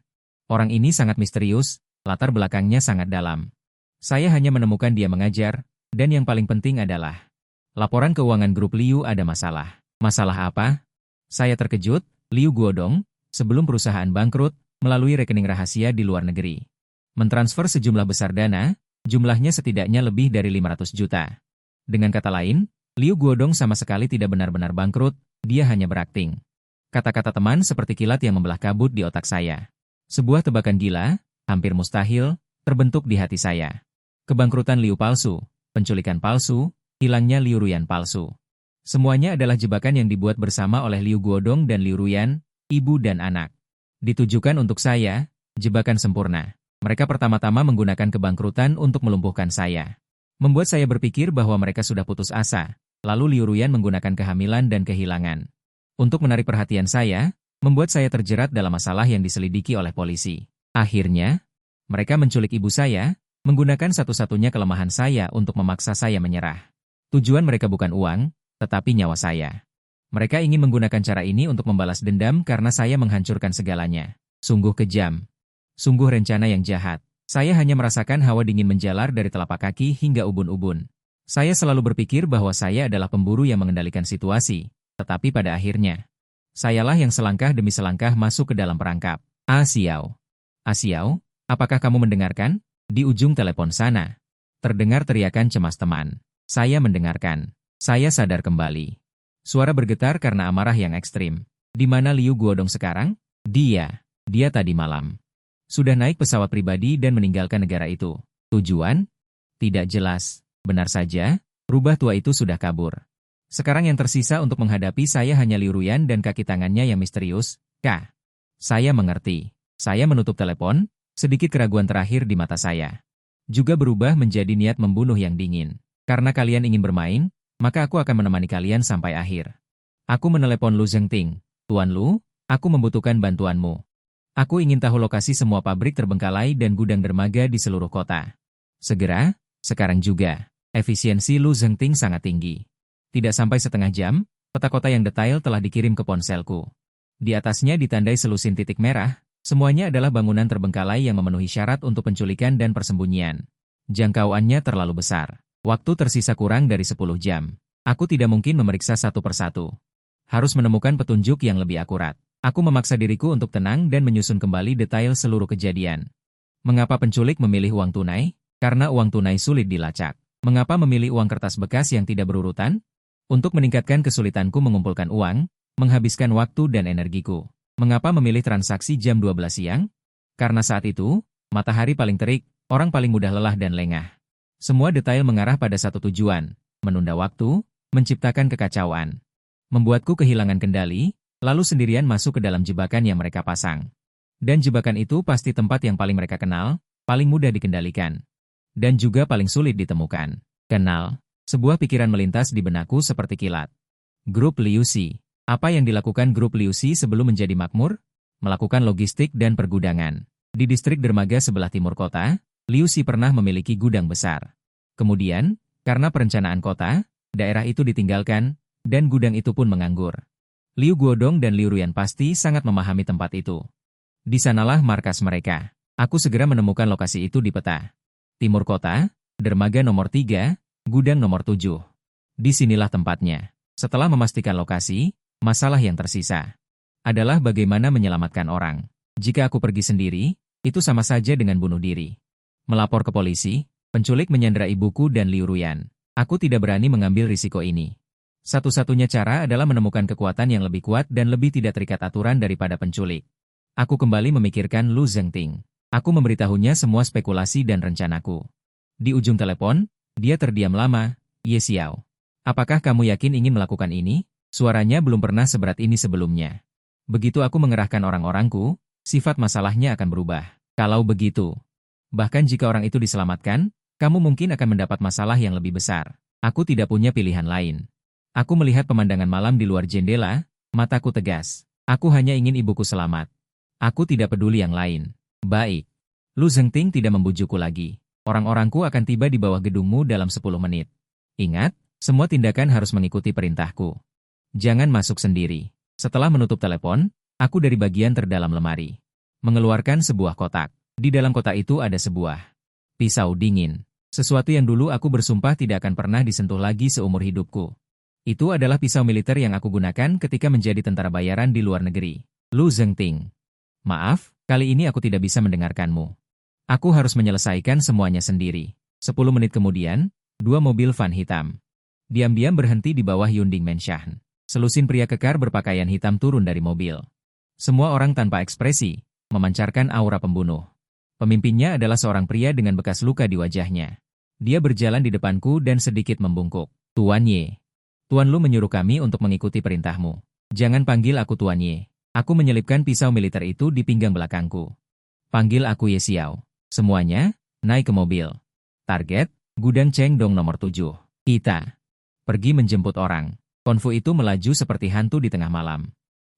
A: Orang ini sangat misterius, latar belakangnya sangat dalam. Saya hanya menemukan dia mengajar, dan yang paling penting adalah laporan keuangan grup Liu ada masalah. Masalah apa? Saya terkejut. Liu Guodong, sebelum perusahaan bangkrut, melalui rekening rahasia di luar negeri, mentransfer sejumlah besar dana, jumlahnya setidaknya lebih dari 500 juta. Dengan kata lain, Liu Guodong sama sekali tidak benar-benar bangkrut, dia hanya berakting. Kata-kata teman seperti kilat yang membelah kabut di otak saya. Sebuah tebakan gila, hampir mustahil, terbentuk di hati saya. Kebangkrutan Liu palsu, penculikan palsu, hilangnya Liu Ruyan palsu. Semuanya adalah jebakan yang dibuat bersama oleh Liu Guodong dan Liu Ruyan, ibu dan anak. Ditujukan untuk saya, jebakan sempurna. Mereka pertama-tama menggunakan kebangkrutan untuk melumpuhkan saya. Membuat saya berpikir bahwa mereka sudah putus asa. Lalu Liu Ruyan menggunakan kehamilan dan kehilangan untuk menarik perhatian saya, membuat saya terjerat dalam masalah yang diselidiki oleh polisi. Akhirnya, mereka menculik ibu saya, menggunakan satu-satunya kelemahan saya untuk memaksa saya menyerah. Tujuan mereka bukan uang, tetapi nyawa saya. Mereka ingin menggunakan cara ini untuk membalas dendam karena saya menghancurkan segalanya. Sungguh kejam. Sungguh rencana yang jahat. Saya hanya merasakan hawa dingin menjalar dari telapak kaki hingga ubun-ubun. Saya selalu berpikir bahwa saya adalah pemburu yang mengendalikan situasi, tetapi pada akhirnya, sayalah yang selangkah demi selangkah masuk ke dalam perangkap. Xiao. Xiao, apakah kamu mendengarkan? Di ujung telepon sana, terdengar teriakan cemas teman. Saya mendengarkan. Saya sadar kembali. Suara bergetar karena amarah yang ekstrim. Di mana Liu Guodong sekarang? Dia tadi malam sudah naik pesawat pribadi dan meninggalkan negara itu. Tujuan? Tidak jelas. Benar saja, rubah tua itu sudah kabur. Sekarang yang tersisa untuk menghadapi saya hanya Liu Ruyan dan kaki tangannya yang misterius. Saya mengerti. Saya menutup telepon, sedikit keraguan terakhir di mata saya juga berubah menjadi niat membunuh yang dingin. Karena kalian ingin bermain, maka aku akan menemani kalian sampai akhir. Aku menelepon Lu Zengting. Tuan Lu, aku membutuhkan bantuanmu. Aku ingin tahu lokasi semua pabrik terbengkalai dan gudang dermaga di seluruh kota. Segera, sekarang juga. Efisiensi Lu Zengting sangat tinggi. Tidak sampai setengah jam, peta kota yang detail telah dikirim ke ponselku. Di atasnya ditandai selusin titik merah, semuanya adalah bangunan terbengkalai yang memenuhi syarat untuk penculikan dan persembunyian. Jangkauannya terlalu besar. Waktu tersisa kurang dari 10 jam. Aku tidak mungkin memeriksa satu persatu. Harus menemukan petunjuk yang lebih akurat. Aku memaksa diriku untuk tenang dan menyusun kembali detail seluruh kejadian. Mengapa penculik memilih uang tunai? Karena uang tunai sulit dilacak. Mengapa memilih uang kertas bekas yang tidak berurutan? Untuk meningkatkan kesulitanku mengumpulkan uang, menghabiskan waktu dan energiku. Mengapa memilih transaksi jam 12 siang? Karena saat itu, matahari paling terik, orang paling mudah lelah dan lengah. Semua detail mengarah pada satu tujuan, menunda waktu, menciptakan kekacauan. Membuatku kehilangan kendali, lalu sendirian masuk ke dalam jebakan yang mereka pasang. Dan jebakan itu pasti tempat yang paling mereka kenal, paling mudah dikendalikan, dan juga paling sulit ditemukan. Kenal, sebuah pikiran melintas di benakku seperti kilat. Grup Liu Xi. Apa yang dilakukan grup Liu Xi sebelum menjadi makmur? Melakukan logistik dan pergudangan. Di distrik dermaga sebelah timur kota, Liu Xi pernah memiliki gudang besar. Kemudian, karena perencanaan kota, daerah itu ditinggalkan, dan gudang itu pun menganggur. Liu Guodong dan Liu Ruyan pasti sangat memahami tempat itu. Di sanalah markas mereka. Aku segera menemukan lokasi itu di peta. Timur kota, dermaga nomor 3, gudang nomor 7. Disinilah tempatnya. Setelah memastikan lokasi, masalah yang tersisa adalah bagaimana menyelamatkan orang. Jika aku pergi sendiri, itu sama saja dengan bunuh diri. Melapor ke polisi, penculik menyandera ibuku dan Liu Ruyan. Aku tidak berani mengambil risiko ini. Satu-satunya cara adalah menemukan kekuatan yang lebih kuat dan lebih tidak terikat aturan daripada penculik. Aku kembali memikirkan Lu Zhengting. Aku memberitahunya semua spekulasi dan rencanaku. Di ujung telepon, dia terdiam lama. Ye Xiao, apakah kamu yakin ingin melakukan ini? Suaranya belum pernah seberat ini sebelumnya. Begitu aku mengerahkan orang-orangku, sifat masalahnya akan berubah. Kalau begitu, bahkan jika orang itu diselamatkan, kamu mungkin akan mendapat masalah yang lebih besar. Aku tidak punya pilihan lain. Aku melihat pemandangan malam di luar jendela, mataku tegas. Aku hanya ingin ibuku selamat. Aku tidak peduli yang lain. Baik. Lu Zhengting tidak membujukku lagi. Orang-orangku akan tiba di bawah gedungmu dalam 10 menit. Ingat, semua tindakan harus mengikuti perintahku. Jangan masuk sendiri. Setelah menutup telepon, aku dari bagian terdalam lemari mengeluarkan sebuah kotak. Di dalam kotak itu ada sebuah pisau dingin. Sesuatu yang dulu aku bersumpah tidak akan pernah disentuh lagi seumur hidupku. Itu adalah pisau militer yang aku gunakan ketika menjadi tentara bayaran di luar negeri. Lu Zhengting. Maaf, kali ini aku tidak bisa mendengarkanmu. Aku harus menyelesaikan semuanya sendiri. 10 menit kemudian, 2 mobil van hitam diam-diam berhenti di bawah Yunding Menshan. Selusin pria kekar berpakaian hitam turun dari mobil. Semua orang tanpa ekspresi, memancarkan aura pembunuh. Pemimpinnya adalah seorang pria dengan bekas luka di wajahnya. Dia berjalan di depanku dan sedikit membungkuk. Tuan Ye. Tuan Lu menyuruh kami untuk mengikuti perintahmu. Jangan panggil aku Tuan Ye. Aku menyelipkan pisau militer itu di pinggang belakangku. Panggil aku Ye Xiao. Semuanya, naik ke mobil. Target, gudang Chengdong nomor 7. Kita pergi menjemput orang. Konvo itu melaju seperti hantu di tengah malam.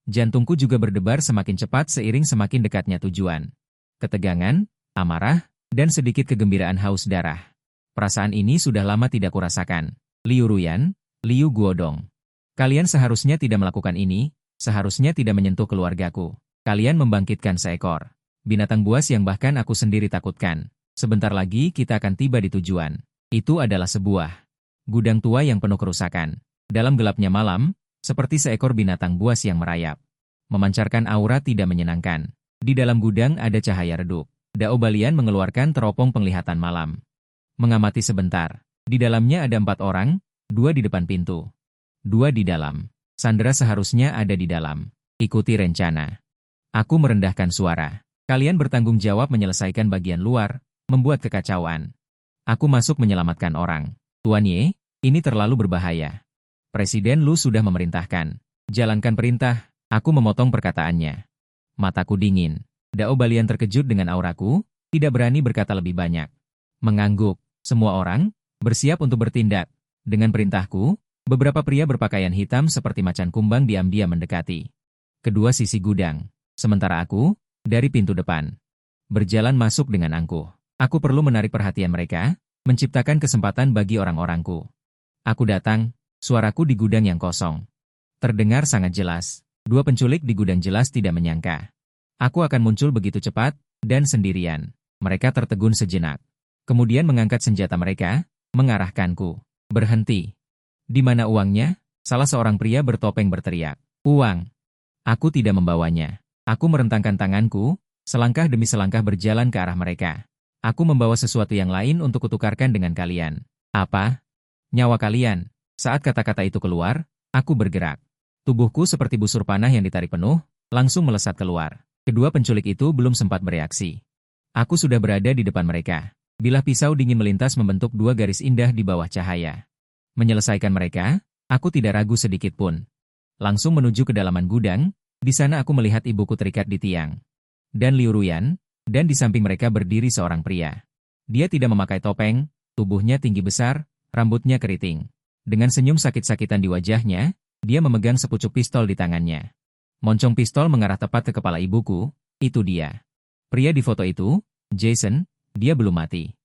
A: Jantungku juga berdebar semakin cepat seiring semakin dekatnya tujuan. Ketegangan, amarah, dan sedikit kegembiraan haus darah. Perasaan ini sudah lama tidak kurasakan. Liu Ruyan, Liu Guodong. Kalian seharusnya tidak melakukan ini, seharusnya tidak menyentuh keluargaku. Kalian membangkitkan seekor binatang buas yang bahkan aku sendiri takutkan. Sebentar lagi kita akan tiba di tujuan. Itu adalah sebuah gudang tua yang penuh kerusakan. Dalam gelapnya malam, seperti seekor binatang buas yang merayap. Memancarkan aura tidak menyenangkan. Di dalam gudang ada cahaya redup. Dao Balian mengeluarkan teropong penglihatan malam. Mengamati sebentar. Di dalamnya ada 4 orang, 2 di depan pintu. 2 di dalam. Sandra seharusnya ada di dalam. Ikuti rencana. Aku merendahkan suara. Kalian bertanggung jawab menyelesaikan bagian luar, membuat kekacauan. Aku masuk menyelamatkan orang. Tuan Ye, ini terlalu berbahaya. Presiden Lu sudah memerintahkan. Jalankan perintah, aku memotong perkataannya. Mataku dingin. Dao Balian terkejut dengan auraku, tidak berani berkata lebih banyak. Mengangguk, semua orang bersiap untuk bertindak. Dengan perintahku, beberapa pria berpakaian hitam seperti macan kumbang diam-diam mendekati kedua sisi gudang. Sementara aku, dari pintu depan, berjalan masuk dengan angkuh. Aku perlu menarik perhatian mereka, menciptakan kesempatan bagi orang-orangku. Aku datang, suaraku di gudang yang kosong terdengar sangat jelas. 2 penculik di gudang jelas tidak menyangka aku akan muncul begitu cepat dan sendirian. Mereka tertegun sejenak. Kemudian mengangkat senjata mereka, mengarahkanku. Berhenti. Di mana uangnya? Salah seorang pria bertopeng berteriak. Uang. Aku tidak membawanya. Aku merentangkan tanganku, selangkah demi selangkah berjalan ke arah mereka. Aku membawa sesuatu yang lain untuk kutukarkan dengan kalian. Apa? Nyawa kalian. Saat kata-kata itu keluar, aku bergerak. Tubuhku seperti busur panah yang ditarik penuh, langsung melesat keluar. Kedua penculik itu belum sempat bereaksi. Aku sudah berada di depan mereka. Bilah pisau dingin melintas membentuk 2 garis indah di bawah cahaya. Menyelesaikan mereka, aku tidak ragu sedikit pun. Langsung menuju kedalaman gudang, di sana aku melihat ibuku terikat di tiang. Dan Liu Ruyan, Dan di samping mereka berdiri seorang pria. Dia tidak memakai topeng, tubuhnya tinggi besar, rambutnya keriting. Dengan senyum sakit-sakitan di wajahnya, dia memegang sepucuk pistol di tangannya. Moncong pistol mengarah tepat ke kepala ibuku, itu dia. Pria di foto itu, Jason, dia belum mati.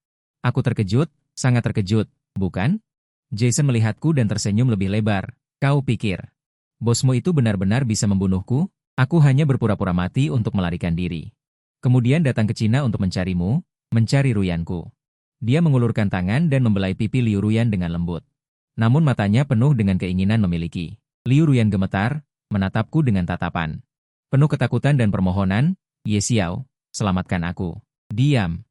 A: Aku terkejut, sangat terkejut, bukan? Jason melihatku dan tersenyum lebih lebar. Kau pikir, bosmu itu benar-benar bisa membunuhku? Aku hanya berpura-pura mati untuk melarikan diri. Kemudian datang ke Cina untuk mencarimu, mencari Ruyanku. Dia mengulurkan tangan dan membelai pipi Liu Ruyan dengan lembut. Namun matanya penuh dengan keinginan memiliki. Liu Ruyan gemetar, menatapku dengan tatapan penuh ketakutan dan permohonan, Ye Xiao, selamatkan aku. Diam.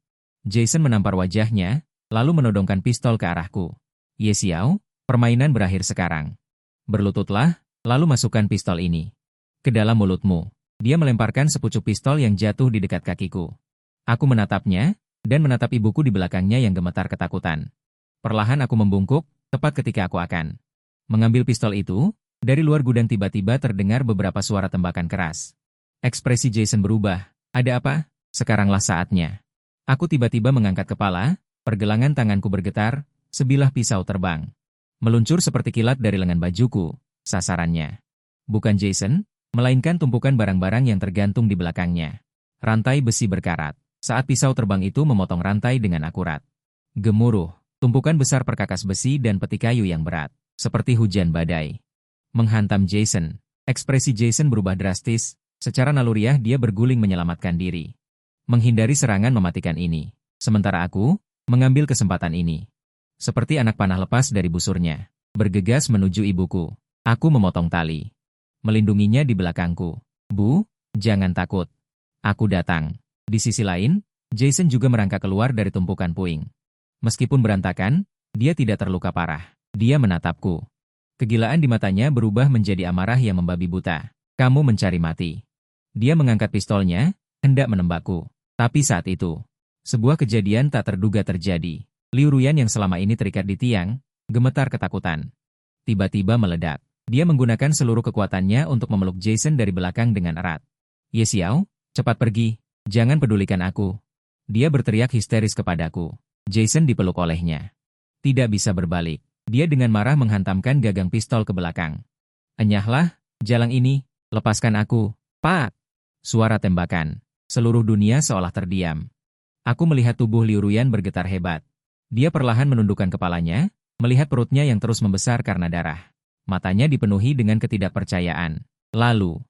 A: Jason menampar wajahnya, lalu menodongkan pistol ke arahku. Ye Xiao, permainan berakhir sekarang. Berlututlah, lalu masukkan pistol ini ke dalam mulutmu. Dia melemparkan sepucuk pistol yang jatuh di dekat kakiku. Aku menatapnya, dan menatap ibuku di belakangnya yang gemetar ketakutan. Perlahan aku membungkuk, tepat ketika aku akan mengambil pistol itu, dari luar gudang tiba-tiba terdengar beberapa suara tembakan keras. Ekspresi Jason berubah. Ada apa? Sekaranglah saatnya. Aku tiba-tiba mengangkat kepala, pergelangan tanganku bergetar, sebilah pisau terbang meluncur seperti kilat dari lengan bajuku. Sasarannya bukan Jason, melainkan tumpukan barang-barang yang tergantung di belakangnya. Rantai besi berkarat. Saat pisau terbang itu memotong rantai dengan akurat. Gemuruh, tumpukan besar perkakas besi dan peti kayu yang berat, seperti hujan badai, menghantam Jason. Ekspresi Jason berubah drastis. Secara naluriah dia berguling menyelamatkan diri, menghindari serangan mematikan ini. Sementara aku mengambil kesempatan ini. Seperti anak panah lepas dari busurnya, bergegas menuju ibuku. Aku memotong tali, melindunginya di belakangku. Bu, jangan takut. Aku datang. Di sisi lain, Jason juga merangkak keluar dari tumpukan puing. Meskipun berantakan, dia tidak terluka parah. Dia menatapku. Kegilaan di matanya berubah menjadi amarah yang membabi buta. Kamu mencari mati. Dia mengangkat pistolnya, hendak menembakku. Tapi saat itu, sebuah kejadian tak terduga terjadi. Liu Ruyan yang selama ini terikat di tiang, gemetar ketakutan. Tiba-tiba meledak. Dia menggunakan seluruh kekuatannya untuk memeluk Jason dari belakang dengan erat. Ye Xiao, cepat pergi. Jangan pedulikan aku. Dia berteriak histeris kepadaku. Jason dipeluk olehnya. Tidak bisa berbalik. Dia dengan marah menghantamkan gagang pistol ke belakang. Enyahlah, jalang ini, lepaskan aku. Pak! Suara tembakan. Seluruh dunia seolah terdiam. Aku melihat tubuh Liu Ruyan bergetar hebat. Dia perlahan menundukkan kepalanya, melihat perutnya yang terus membesar karena darah. Matanya dipenuhi dengan ketidakpercayaan. Lalu,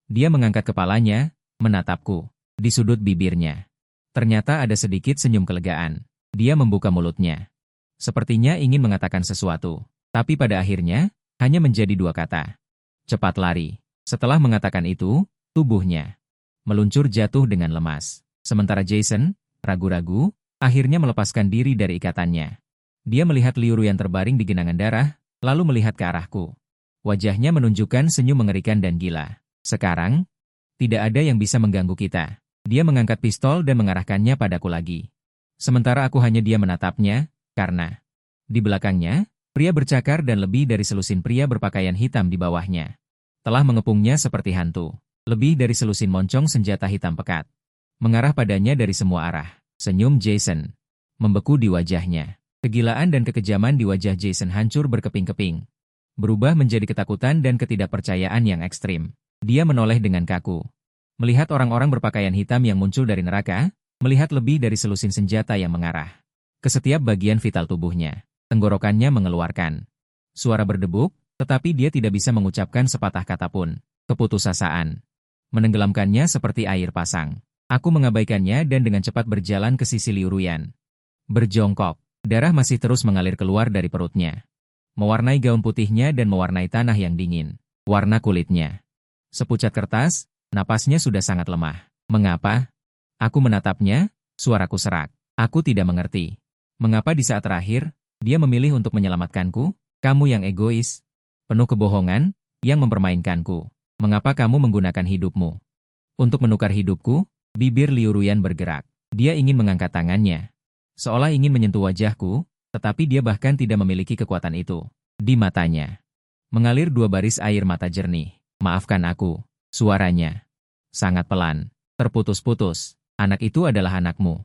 A: dia mengangkat kepalanya, menatapku. Di sudut bibirnya, ternyata ada sedikit senyum kelegaan. Dia membuka mulutnya. Sepertinya ingin mengatakan sesuatu. Tapi pada akhirnya, hanya menjadi dua kata. Cepat lari. Setelah mengatakan itu, tubuhnya meluncur jatuh dengan lemas. Sementara Jason, ragu-ragu, akhirnya melepaskan diri dari ikatannya. Dia melihat Liu Ruyan terbaring di genangan darah, lalu melihat ke arahku. Wajahnya menunjukkan senyum mengerikan dan gila. Sekarang, tidak ada yang bisa mengganggu kita. Dia mengangkat pistol dan mengarahkannya padaku lagi. Sementara aku hanya diam menatapnya, karena di belakangnya, pria bercakar dan lebih dari selusin pria berpakaian hitam di bawahnya telah mengepungnya seperti hantu. Lebih dari selusin moncong senjata hitam pekat mengarah padanya dari semua arah. Senyum Jason membeku di wajahnya. Kegilaan dan kekejaman di wajah Jason hancur berkeping-keping, berubah menjadi ketakutan dan ketidakpercayaan yang ekstrim. Dia menoleh dengan kaku. Melihat orang-orang berpakaian hitam yang muncul dari neraka, melihat lebih dari selusin senjata yang mengarah ke setiap bagian vital tubuhnya. Tenggorokannya mengeluarkan suara berdebuk, tetapi dia tidak bisa mengucapkan sepatah kata pun. Keputusasaan menenggelamkannya seperti air pasang. Aku mengabaikannya dan dengan cepat berjalan ke sisi Liu Ruyan. Berjongkok, darah masih terus mengalir keluar dari perutnya, mewarnai gaun putihnya dan mewarnai tanah yang dingin. Warna kulitnya sepucat kertas, napasnya sudah sangat lemah. Mengapa? Aku menatapnya, suaraku serak. Aku tidak mengerti. Mengapa di saat terakhir, dia memilih untuk menyelamatkanku? Kamu yang egois, penuh kebohongan, yang mempermainkanku. Mengapa kamu menggunakan hidupmu untuk menukar hidupku? Bibir Liu Ruyan bergerak. Dia ingin mengangkat tangannya, seolah ingin menyentuh wajahku, tetapi dia bahkan tidak memiliki kekuatan itu. Di matanya mengalir dua baris air mata jernih. Maafkan aku. Suaranya sangat pelan, terputus-putus. Anak itu adalah anakmu.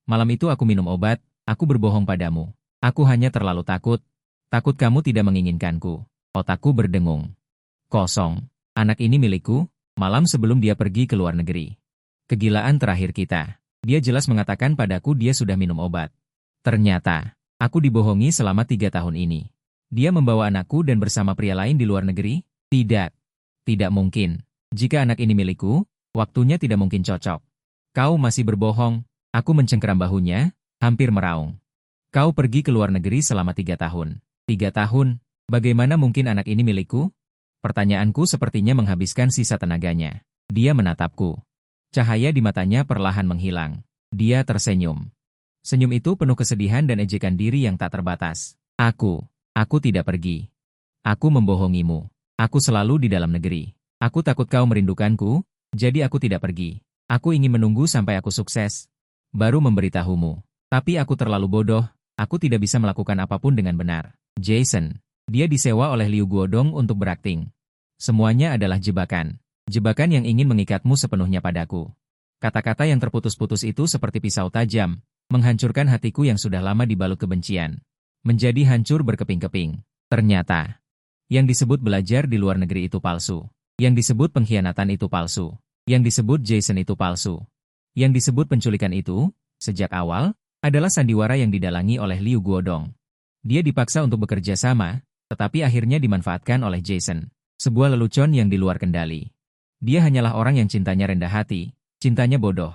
A: Malam itu aku minum obat, aku berbohong padamu. Aku hanya terlalu takut. Takut kamu tidak menginginkanku. Otakku berdengung. Kosong. Anak ini milikku, malam sebelum dia pergi ke luar negeri. Kegilaan terakhir kita. Dia jelas mengatakan padaku dia sudah minum obat. Ternyata, aku dibohongi selama 3 tahun ini. Dia membawa anakku dan bersama pria lain di luar negeri? Tidak. Tidak mungkin. Jika anak ini milikku, waktunya tidak mungkin cocok. Kau masih berbohong. Aku mencengkeram bahunya, hampir meraung. Kau pergi ke luar negeri selama 3 tahun. 3 tahun? Bagaimana mungkin anak ini milikku? Pertanyaanku sepertinya menghabiskan sisa tenaganya. Dia menatapku. Cahaya di matanya perlahan menghilang. Dia tersenyum. Senyum itu penuh kesedihan dan ejekan diri yang tak terbatas. Aku tidak pergi. Aku membohongimu. Aku selalu di dalam negeri. Aku takut kau merindukanku, jadi aku tidak pergi. Aku ingin menunggu sampai aku sukses. Baru memberitahumu. Tapi aku terlalu bodoh, aku tidak bisa melakukan apapun dengan benar. Jason. Dia disewa oleh Liu Guodong untuk berakting. Semuanya adalah jebakan. Jebakan yang ingin mengikatmu sepenuhnya padaku. Kata-kata yang terputus-putus itu seperti pisau tajam, menghancurkan hatiku yang sudah lama dibalut kebencian. Menjadi hancur berkeping-keping. Ternyata, yang disebut belajar di luar negeri itu palsu. Yang disebut pengkhianatan itu palsu. Yang disebut Jason itu palsu. Yang disebut penculikan itu, sejak awal, adalah sandiwara yang didalangi oleh Liu Guodong. Dia dipaksa untuk bekerja sama, tetapi akhirnya dimanfaatkan oleh Jason. Sebuah lelucon yang di luar kendali. Dia hanyalah orang yang cintanya rendah hati, cintanya bodoh.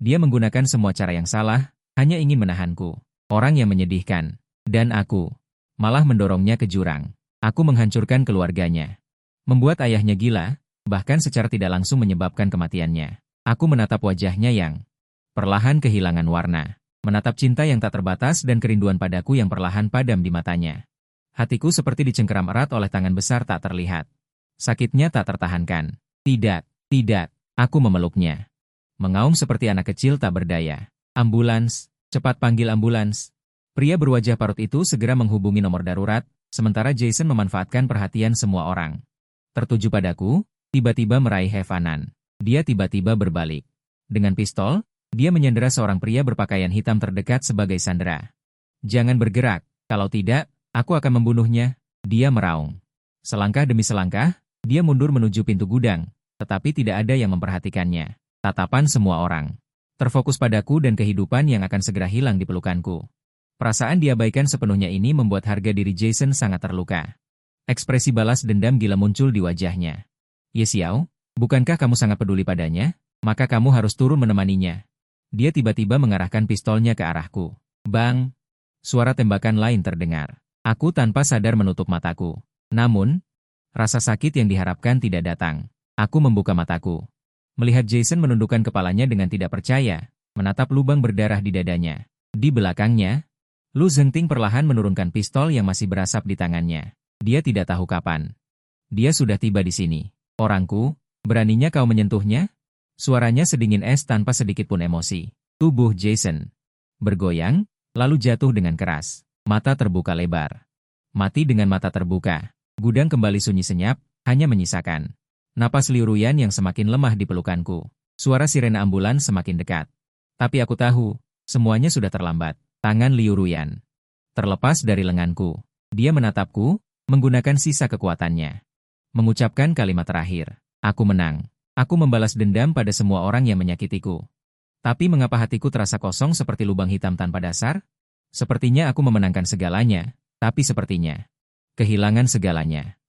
A: Dia menggunakan semua cara yang salah, hanya ingin menahanku. Orang yang menyedihkan. Dan aku malah mendorongnya ke jurang. Aku menghancurkan keluarganya. Membuat ayahnya gila, bahkan secara tidak langsung menyebabkan kematiannya. Aku menatap wajahnya yang perlahan kehilangan warna. Menatap cinta yang tak terbatas dan kerinduan padaku yang perlahan padam di matanya. Hatiku seperti dicengkeram erat oleh tangan besar tak terlihat. Sakitnya tak tertahankan. Tidak, aku memeluknya. Mengaum seperti anak kecil tak berdaya. Ambulans, cepat panggil ambulans. Pria berwajah parut itu segera menghubungi nomor darurat, sementara Jason memanfaatkan perhatian semua orang. Tertuju padaku, tiba-tiba meraih Hevanan. Dia tiba-tiba berbalik. Dengan pistol, dia menyandera seorang pria berpakaian hitam terdekat sebagai sandera. Jangan bergerak, kalau tidak, aku akan membunuhnya, dia meraung. Selangkah demi selangkah, dia mundur menuju pintu gudang, tetapi tidak ada yang memperhatikannya. Tatapan semua orang terfokus padaku dan kehidupan yang akan segera hilang di pelukanku. Perasaan diabaikan sepenuhnya ini membuat harga diri Jason sangat terluka. Ekspresi balas dendam gila muncul di wajahnya. Ye Xiao, bukankah kamu sangat peduli padanya? Maka kamu harus turun menemaninya. Dia tiba-tiba mengarahkan pistolnya ke arahku. Bang! Suara tembakan lain terdengar. Aku tanpa sadar menutup mataku. Namun, rasa sakit yang diharapkan tidak datang. Aku membuka mataku. Melihat Jason menundukkan kepalanya dengan tidak percaya, menatap lubang berdarah di dadanya. Di belakangnya, Lu Zengting perlahan menurunkan pistol yang masih berasap di tangannya. Dia tidak tahu kapan. Dia sudah tiba di sini. Orangku, beraninya kau menyentuhnya? Suaranya sedingin es tanpa sedikit pun emosi. Tubuh Jason bergoyang, lalu jatuh dengan keras. Mata terbuka lebar. Mati dengan mata terbuka. Gudang kembali sunyi senyap, hanya menyisakan napas Liu Ruyan yang semakin lemah di pelukanku. Suara sirena ambulans semakin dekat. Tapi aku tahu, semuanya sudah terlambat. Tangan Liu Ruyan terlepas dari lenganku. Dia menatapku, menggunakan sisa kekuatannya. Mengucapkan kalimat terakhir. Aku menang. Aku membalas dendam pada semua orang yang menyakitiku. Tapi mengapa hatiku terasa kosong seperti lubang hitam tanpa dasar? Sepertinya aku memenangkan segalanya, tapi sepertinya kehilangan segalanya.